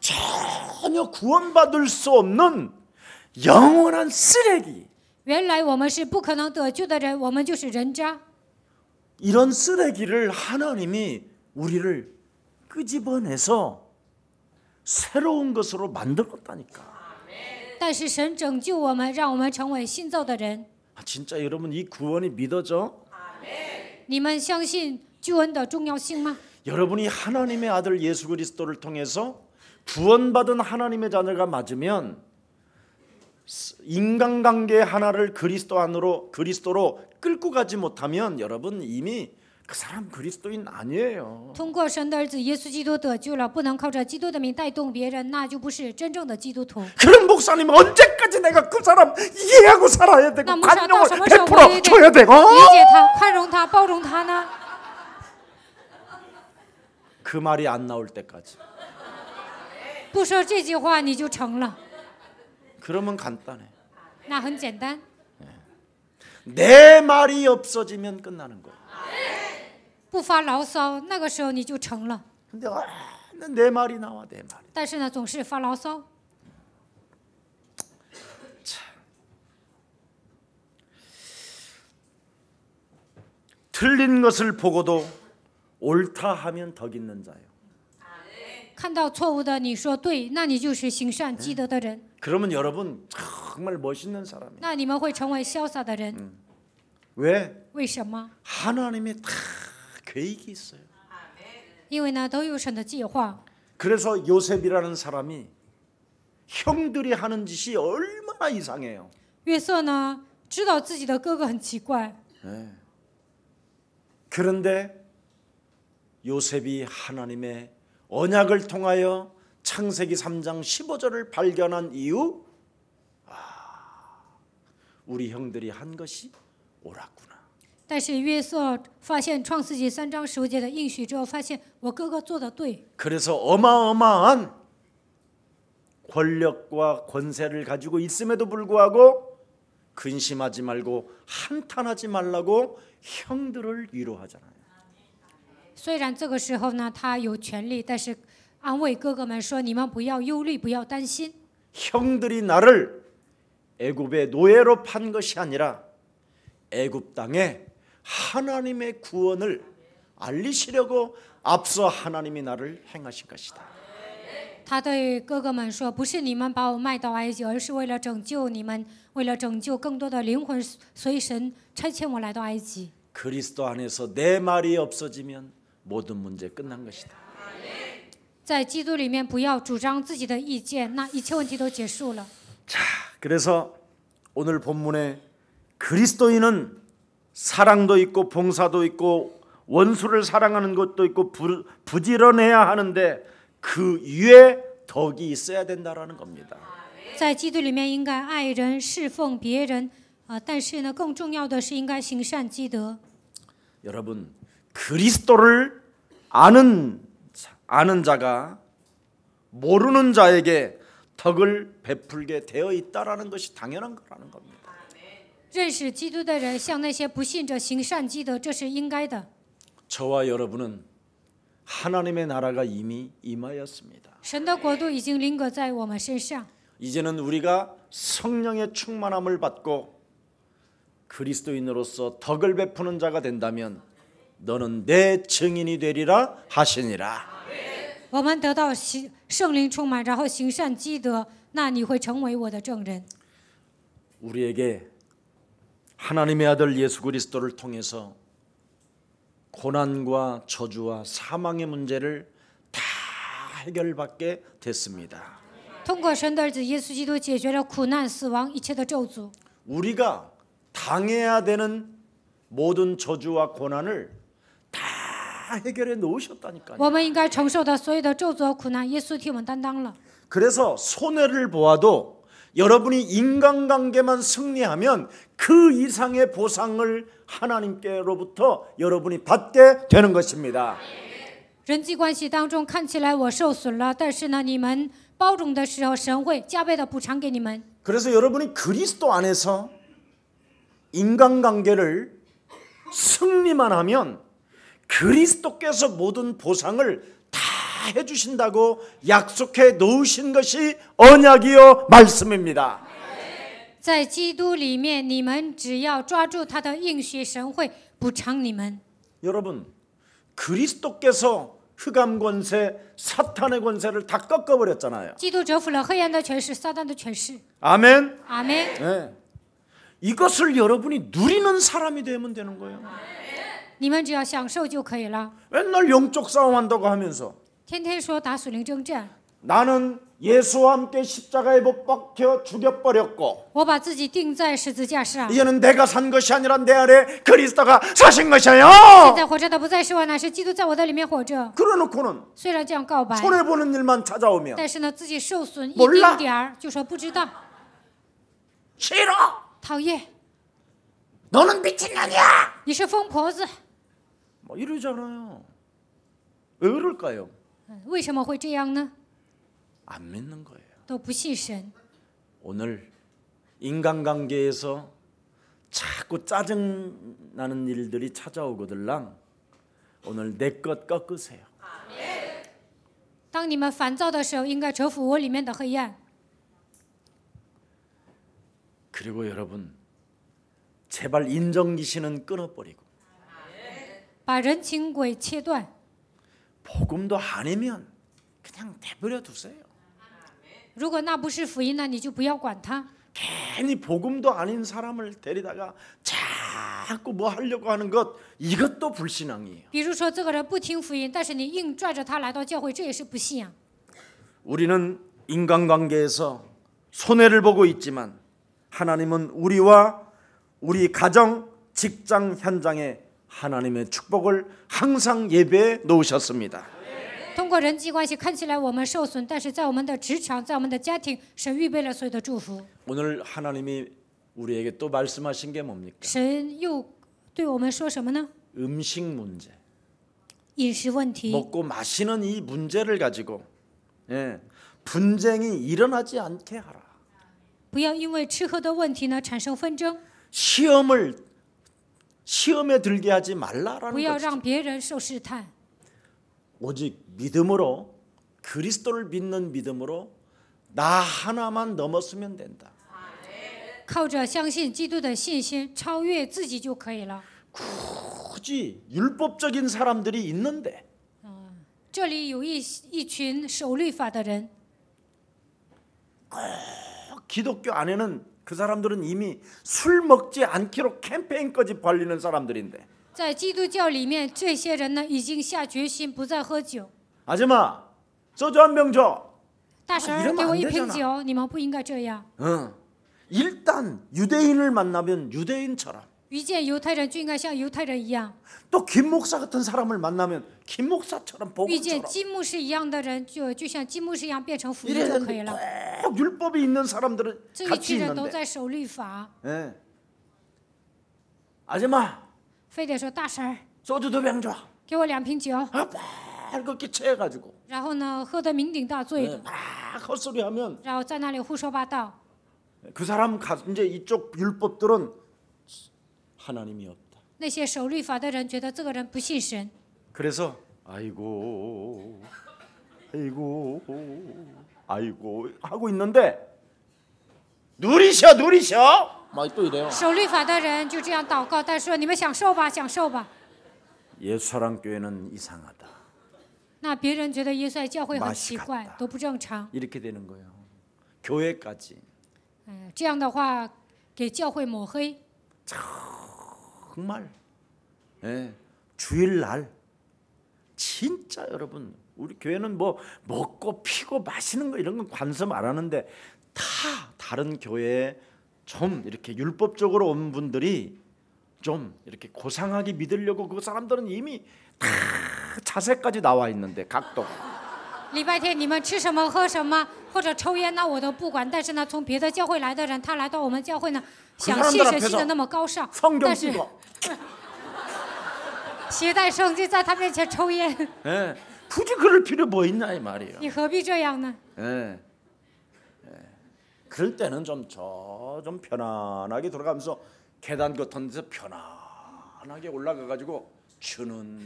Speaker 1: 전혀 구원받을 수 없는 영원한 쓰레기.
Speaker 2: 原来我们是不可能得救的人，我们就是人渣。
Speaker 1: 이런 쓰레기를 하나님이 우리를 끄집어내서 새로운 것으로 만들었다니까.
Speaker 2: 但是神拯救我们，让我们成为新造的人。
Speaker 1: 진짜 여러분 이 구원이 믿어져?
Speaker 2: 你们相信救恩的重要性吗？
Speaker 1: 여러분이 하나님의 아들 예수 그리스도를 통해서 구원받은 하나님의 자녀가 맞으면 인간관계 하나를 그리스도로 끌고 가지 못하면 여러분 이미 그 사람 그리스도인 아니에요.
Speaker 2: 通过神的儿子耶稣基督得救了，不能靠着基督的名带动别人，那就不是真正的基督徒。
Speaker 1: 그런 목사님 언제까지 내가 그 사람 이해하고 살아야 되고
Speaker 2: 那牧师到
Speaker 1: 관용을
Speaker 2: 什么时候我
Speaker 1: 베풀어
Speaker 2: 也得
Speaker 1: 줘야 되고
Speaker 2: 理解他、宽容他、包容他呢？
Speaker 1: 그 말이 안 나올 때까지.
Speaker 2: 不说这句话你就成了，
Speaker 1: 그러면 간단해.
Speaker 2: 那很简单。
Speaker 1: 내 말이 없어지면 끝나는 거예요.
Speaker 2: 不发牢骚，那个时候你就成了。
Speaker 1: 근데 내 말이 나와 내 말이.
Speaker 2: 但是呢，总是发牢骚。
Speaker 1: 틀린 것을 보고도 옳다 하면 덕 있는 자예요.
Speaker 2: 看到错误的你说对，那你就是行善积德的人，
Speaker 1: 그러면 여러분 정말 멋있는 사람이에요.
Speaker 2: 那你们会成为潇洒的人。
Speaker 1: 왜?
Speaker 2: 为什么？
Speaker 1: 하나님의 다 계획이 있어요.
Speaker 2: 因为呢，都有神的计划。
Speaker 1: 그래서 요셉이라는 사람이 형들이 하는 짓이 얼마나 이상해요.
Speaker 2: 约瑟呢，知道自己的哥哥很奇怪，
Speaker 1: 그런데 요셉이 하나님의 언약을 통하여 창세기 3장 15절을 발견한 이후 우리 형들이 한 것이 옳았구나.
Speaker 2: 但是约瑟发现创世纪3章15节的应许之后，发现我哥哥做的对，
Speaker 1: 그래서 어마어마한 권력과 권세를 가지고 있음에도 불구하고 근심하지 말고 한탄하지 말라고 형들을 위로하잖아요.
Speaker 2: 虽然这个时候呢，他有权利，但是安慰哥哥们说：“你们不要忧虑，不要担心。
Speaker 1: 형들이 나를 애굽의 노예로 판 것이 아니라 애굽 땅에 하나님의 구원을 알리시려고 앞서 하나님이 나를 행하신 것이다. ”
Speaker 2: 他对哥哥们说：“不是你们把我卖到埃及，而是为了拯救你们，为了拯救更多的灵魂，所以神差遣我来到埃及。
Speaker 1: 그리스도 안에서 내 말이 없어지면 모든 문제 끝난 것이다.
Speaker 2: 在基督里面，不要主张自己的意见，那一切问题都结束了。
Speaker 1: 자, 그래서 오늘 본문에 그리스도인은 사랑도 있고 봉사도 있고 원수를 사랑하는 것도 있고 부지런해야 하는데 그 위에 덕이 있어야 된다라는 겁니다.
Speaker 2: 在基督里面，应该爱人、侍奉别人，但是呢，更重要的是应该行善积德。
Speaker 1: 여러분, 그리스도를 아는 자가 모르는 자에게 덕을 베풀게 되어 있다라는 것이 당연한 거라는 겁니다.
Speaker 2: 认识基督的人向那些不信者行善积德，这是应该的。
Speaker 1: 저와 여러분은 하나님의 나라가 이미 임하였습니다.
Speaker 2: 神的国度已经临格在我们身上，
Speaker 1: 이제는 우리가 성령의 충만함을 받고 그리스도인으로서 덕을 베푸는 자가 된다면 너는 내 증인이 되리라 하시니라.
Speaker 2: 我们得到圣灵充满，然后行善积德，那你会成为我的证人。
Speaker 1: 우리에게 하나님의 아들 예수 그리스도를 통해서 고난과 저주와 사망의 문제를 다 해결받게 됐습니다.
Speaker 2: 通过神的儿子耶稣基督解决了苦难、死亡一切的咒诅。
Speaker 1: 우리가 당해야 되는 모든 저주와 고난을 다 해결해 놓으셨다니까요.
Speaker 2: 我们应该承受的所有的咒诅和苦难，耶稣替我们担当了。
Speaker 1: 그래서 손해를 보아도 여러분이 인간관계만 승리하면 그 이상의 보상을 하나님께로부터 여러분이 받게 되는 것입니다.
Speaker 2: 人际关系当中看起来我受损了，但是呢，你们包容的时候，神会加倍的补偿给你们。
Speaker 1: 그래서 여러분이 그리스도 안에서 인간관계를 승리만 하면 그리스도께서 모든 보상을 다 해주신다고 약속해 놓으신 것이 언약이요 말씀입니다.
Speaker 2: 在基督里面，你们只要抓住他的应许，神会补偿你们。
Speaker 1: 여러분, 그리스도께서 흑암 권세, 사탄의 권세를 다 꺾어버렸잖아요.
Speaker 2: 基督折服了黑暗的权势、撒旦的权势。
Speaker 1: 아멘.
Speaker 2: 阿门。
Speaker 1: 네. 이것을 여러분이 누리는 사람이 되면 되는 거예요.
Speaker 2: 你们只要享受就可以了。
Speaker 1: 맨날 영적 싸움한다고 하면서
Speaker 2: 天天说打属灵征战，
Speaker 1: 나는 예수와 함께 십자가에 못 박혀 죽여버렸고
Speaker 2: 我把自己钉在十字架上。
Speaker 1: 이제는 내가 산 것이 아니라 내 안에 그리스도가 사신
Speaker 2: 现
Speaker 1: 것이에요.
Speaker 2: 在活着的不再是我，乃是基督在我的里面活着。
Speaker 1: 그러놓고는
Speaker 2: 虽然这样告白，
Speaker 1: 손해보는 일만 찾아오면
Speaker 2: 但是呢，自己受损一
Speaker 1: 몰라
Speaker 2: 丁点儿，就说不知道，
Speaker 1: 싫어.
Speaker 2: 讨厌，
Speaker 1: 너는 미친년이야.
Speaker 2: 你是疯婆子。
Speaker 1: 뭐 이러잖아요. 왜 그럴까요?
Speaker 2: 为什么会这样呢？
Speaker 1: 안 믿는 거예요.
Speaker 2: 都不信神。
Speaker 1: 오늘 인간관계에서 자꾸 짜증나는 일들이 찾아오거들랑 오늘 내 것 꺾으세요.
Speaker 2: 当你们烦躁的时候，应该折服我里面的黑暗。
Speaker 1: 그리고 여러분 제발 인정귀신은 끊어버리고
Speaker 2: 把人情轨切断，
Speaker 1: 복음도 아니면 그냥 내버려 두세요.
Speaker 2: 如果那不是福音，那你就不要管它。
Speaker 1: 괜히 복음도 아닌 사람을 데리다가 자꾸 뭐 하려고 하는 것 이것도 불신앙이에요.
Speaker 2: 比如说，这个人不听福音，但是你硬拽着他来到教会，这也是不信仰。
Speaker 1: 우리는 인간관계에서 손해를 보고 있지만 하나님은 우리와 우리 가정, 직장 현장에 하나님의 축복을 항상 예배해 놓으셨습니다.
Speaker 2: 通过人际关系看起来我们受损，但是在我们的职场，在我们的家庭，神预备了所有的祝福。
Speaker 1: 오늘 하나님이 우리에게 또 말씀하신 게 뭡니까?
Speaker 2: 神又对我们说什么呢？
Speaker 1: 음식 문제.
Speaker 2: 饮食问题，
Speaker 1: 먹고 마시는 이 문제를 가지고 분쟁이 일어나지 않게 하라.
Speaker 2: 不要因为吃喝的问题呢产生纷争，
Speaker 1: 시험에 들게 하지 말라라는
Speaker 2: 不要
Speaker 1: 거죠.
Speaker 2: 让别人受试探。
Speaker 1: 오직 믿음으로 그리스도를 믿는 믿음으로 나 하나만 넘었으면 된다.
Speaker 2: 靠着相信基督的信心，超越自己就可以了。
Speaker 1: 굳이 율법적인 사람들이 있는데
Speaker 2: 这里有一群守律法的人，
Speaker 1: 기독교 안에는 그 사람들은 이미 술 먹지 않기로 캠페인까지 벌리는 사람들인데
Speaker 2: 在基督教里面，这些人呢已经下决心不再喝酒。
Speaker 1: 아줌마 소주 한 병 줘.
Speaker 2: 大婶
Speaker 1: 이러면
Speaker 2: 儿，给
Speaker 1: 안
Speaker 2: 我一瓶
Speaker 1: 되잖아.
Speaker 2: 酒，你们不应该这样。
Speaker 1: 일단 유대인을 만나면 유대인처럼
Speaker 2: 遇见犹太人就应该像犹太人一样，
Speaker 1: 또 김 목사 같은 사람을 만나면 김 목사처럼
Speaker 2: 遇见
Speaker 1: 복음처럼
Speaker 2: 金牧师一样的人，就像金牧师一样变成福音
Speaker 1: 이래야
Speaker 2: 就可以了。
Speaker 1: 되는데 꼭 율법이 있는 사람들은
Speaker 2: 这一
Speaker 1: 같이
Speaker 2: 群人都
Speaker 1: 있는데
Speaker 2: 在守律法，
Speaker 1: 예. 아줌마
Speaker 2: 非得说大婶儿，
Speaker 1: 소주 2병 줘.
Speaker 2: 给我2瓶酒，
Speaker 1: 빨갛게 취해가지고
Speaker 2: 然后呢喝得酩酊大醉的，
Speaker 1: 막 헛소리하면
Speaker 2: 然后在那里胡说八道。
Speaker 1: 그 사람 이제 이쪽 율법들은 하나님이 없다.
Speaker 2: 那些守律法的人觉得这个人不信神，
Speaker 1: 그래서 아이고 하고 있는데 누리셔 막 또 이래요.
Speaker 2: 守律法的人就这样祷告，但说你们享受吧，享受吧。
Speaker 1: 예수사랑교회는 이상하다.
Speaker 2: 那别人觉得耶稣在教会很
Speaker 1: 맛이
Speaker 2: 奇怪
Speaker 1: 같다 ，
Speaker 2: 都不正常。
Speaker 1: 이렇게 되는 거예요. 교회까지
Speaker 2: 这样的话给教会抹黑。
Speaker 1: 정말 주일날 진짜 여러분 우리 교회는 뭐 먹고 피고 마시는 거 이런 건 관심 안 하는데 다 다른 교회에 좀 이렇게 율법적으로 온 분들이 좀 이렇게 고상하게 믿으려고 그 사람들은 이미 다 자세까지 나와 있는데 각도가
Speaker 2: 礼拜天你们吃什么喝什么或者抽烟，那我都不管。但是呢，从别的教会来的人，他来到我们教会呢，想信神信的那么高尚，
Speaker 1: 성경
Speaker 2: 但是
Speaker 1: 쓰고
Speaker 2: 携带圣经在他面前抽烟，
Speaker 1: 예, 굳이 그럴 필요 뭐 있냐 이 말이에요.
Speaker 2: 你何必这样呢？
Speaker 1: 예. 그럴 때는 좀 편안하게 돌아가면서 계단 같은 데서 편안하게 올라가 가지고 주는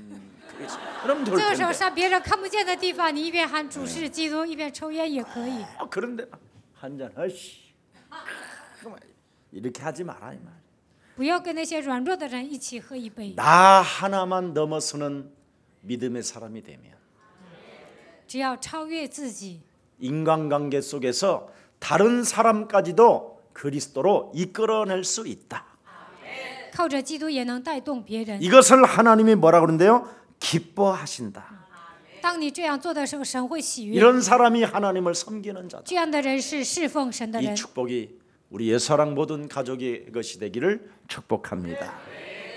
Speaker 1: 그게 그럼 좋을
Speaker 2: 这个时候
Speaker 1: 텐데.
Speaker 2: 上别人看不见的地方，你一边喊主是基督，一边抽烟也可以。
Speaker 1: 그런데 한잔 하시. 이렇게 하지 마라 이 말.
Speaker 2: 不要跟那些软弱的人一起喝一杯。
Speaker 1: 나 하나만 넘어서는 믿음의 사람이 되면
Speaker 2: 只要超越自己，
Speaker 1: 인간관계 속에서 다른 사람까지도 그리스도로 이끌어낼 수 있다.
Speaker 2: 靠着基督也能带动别人。
Speaker 1: 이것을 하나님이 뭐라 그러는데요? 기뻐하신다.
Speaker 2: 当你这样做的时候，神会喜悦。
Speaker 1: 이런 사람이 하나님을 섬기는 자다.
Speaker 2: 这样的人是侍奉神的
Speaker 1: 이
Speaker 2: 人。
Speaker 1: 축복이 우리 예사랑 모든 가족의 것이 되기를 축복합니다.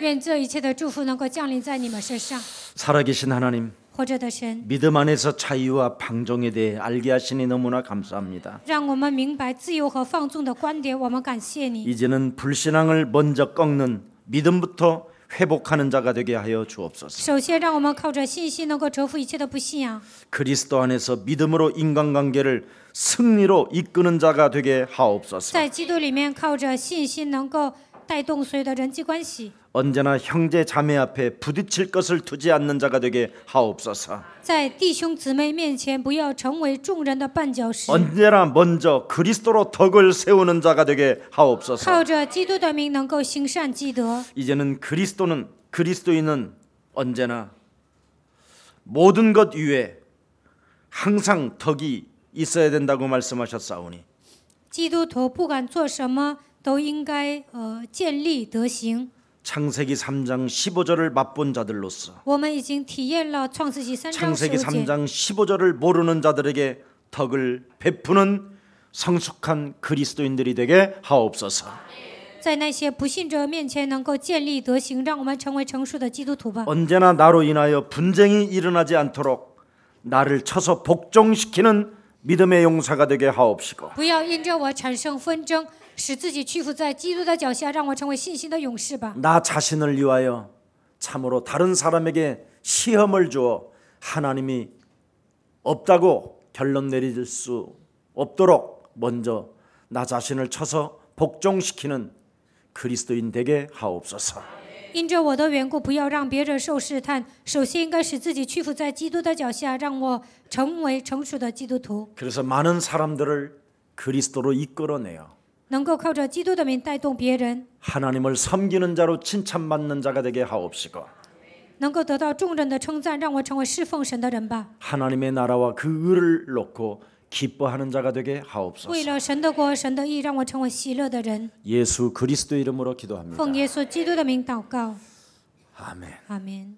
Speaker 2: 愿这一切的祝福能够降临在你们身上。
Speaker 1: 살아계신 하나님,
Speaker 2: 活着的神，
Speaker 1: 믿음 안에서 자유와 방종에 대해 알게 하시니 너무나 감사합니다.
Speaker 2: 让我们明白自由和放纵的观点。我们感谢你。
Speaker 1: 이제는 불신앙을 먼저 꺾는 믿음부터 회복하는 자가 되게 하여 주옵소서.
Speaker 2: 首先，让我们靠着信心能够折服一切的不信仰，
Speaker 1: 그리스도 안에서 믿음으로 인간관계를 승리로 이끄는 자가 되게 하옵소서.
Speaker 2: 在基督里面靠着信心能够带动所有的人际关系，
Speaker 1: 언제나 형제 자매 앞에 부딪힐 것을 두지 않는 자가 되게 하옵소서.
Speaker 2: 在弟兄姊妹面前不要成为众人的绊脚石，
Speaker 1: 언제나 먼저 그리스도로 덕을 세우는 자가 되게 하옵소서.
Speaker 2: 靠着基督的名能够行善积德。
Speaker 1: 이제는 그리스도인은 언제나 모든 것 위에 항상 덕이 있어야 된다고 말씀하셨사오니
Speaker 2: 基督徒不管做什么都应该建立德行。
Speaker 1: 창세기 3장 15절을 맛본 자들로서
Speaker 2: 我们已经体验了创世纪3章
Speaker 1: 창세기
Speaker 2: 15节，
Speaker 1: 3장 15절을 모르는 자들에게 덕을 베푸는 성숙한 그리스도인들이 되게 하옵소서.
Speaker 2: 在那些不信者面前能够建立德行，让我们成为成熟的基督徒吧。
Speaker 1: 언제나 나로 인하여 분쟁이 일어나지 않도록 나를 쳐서 복종시키는 믿음의 용사가 되게 하옵시고
Speaker 2: 不要因着我产生纷争，使自己屈服在基督的脚下，让我成为信心的勇士吧。
Speaker 1: 나 자신을 위하여 참으로 다른 사람에게 시험을 주어 하나님이 없다고 결론 내릴 수 없도록 먼저 나 자신을 쳐서 복종시키는 그리스도인 되게 하옵소서.
Speaker 2: 因着我的缘故，不要让别人受试探，首先应该使自己屈服在基督的脚下，让我成为成熟的基督徒，
Speaker 1: 그래서 많은 사람들을 그리스도로 이끌어내어
Speaker 2: 能够靠着基督的名带动别人，
Speaker 1: 하나님을 섬기는 자로 칭찬받는 자가 되게 하옵시고
Speaker 2: 能够得到众人的称赞，让我成为侍奉神的人吧。
Speaker 1: 하나님의 나라와 그 의를 놓고 기뻐하는 자가 되게
Speaker 2: 为
Speaker 1: 하옵소서.
Speaker 2: 了神的国、神的义，让我成为喜乐的人。
Speaker 1: 예수 그리스도 이름으로 기도합니다.
Speaker 2: 奉耶稣基督的名祷告，
Speaker 1: 아멘.
Speaker 2: 阿门。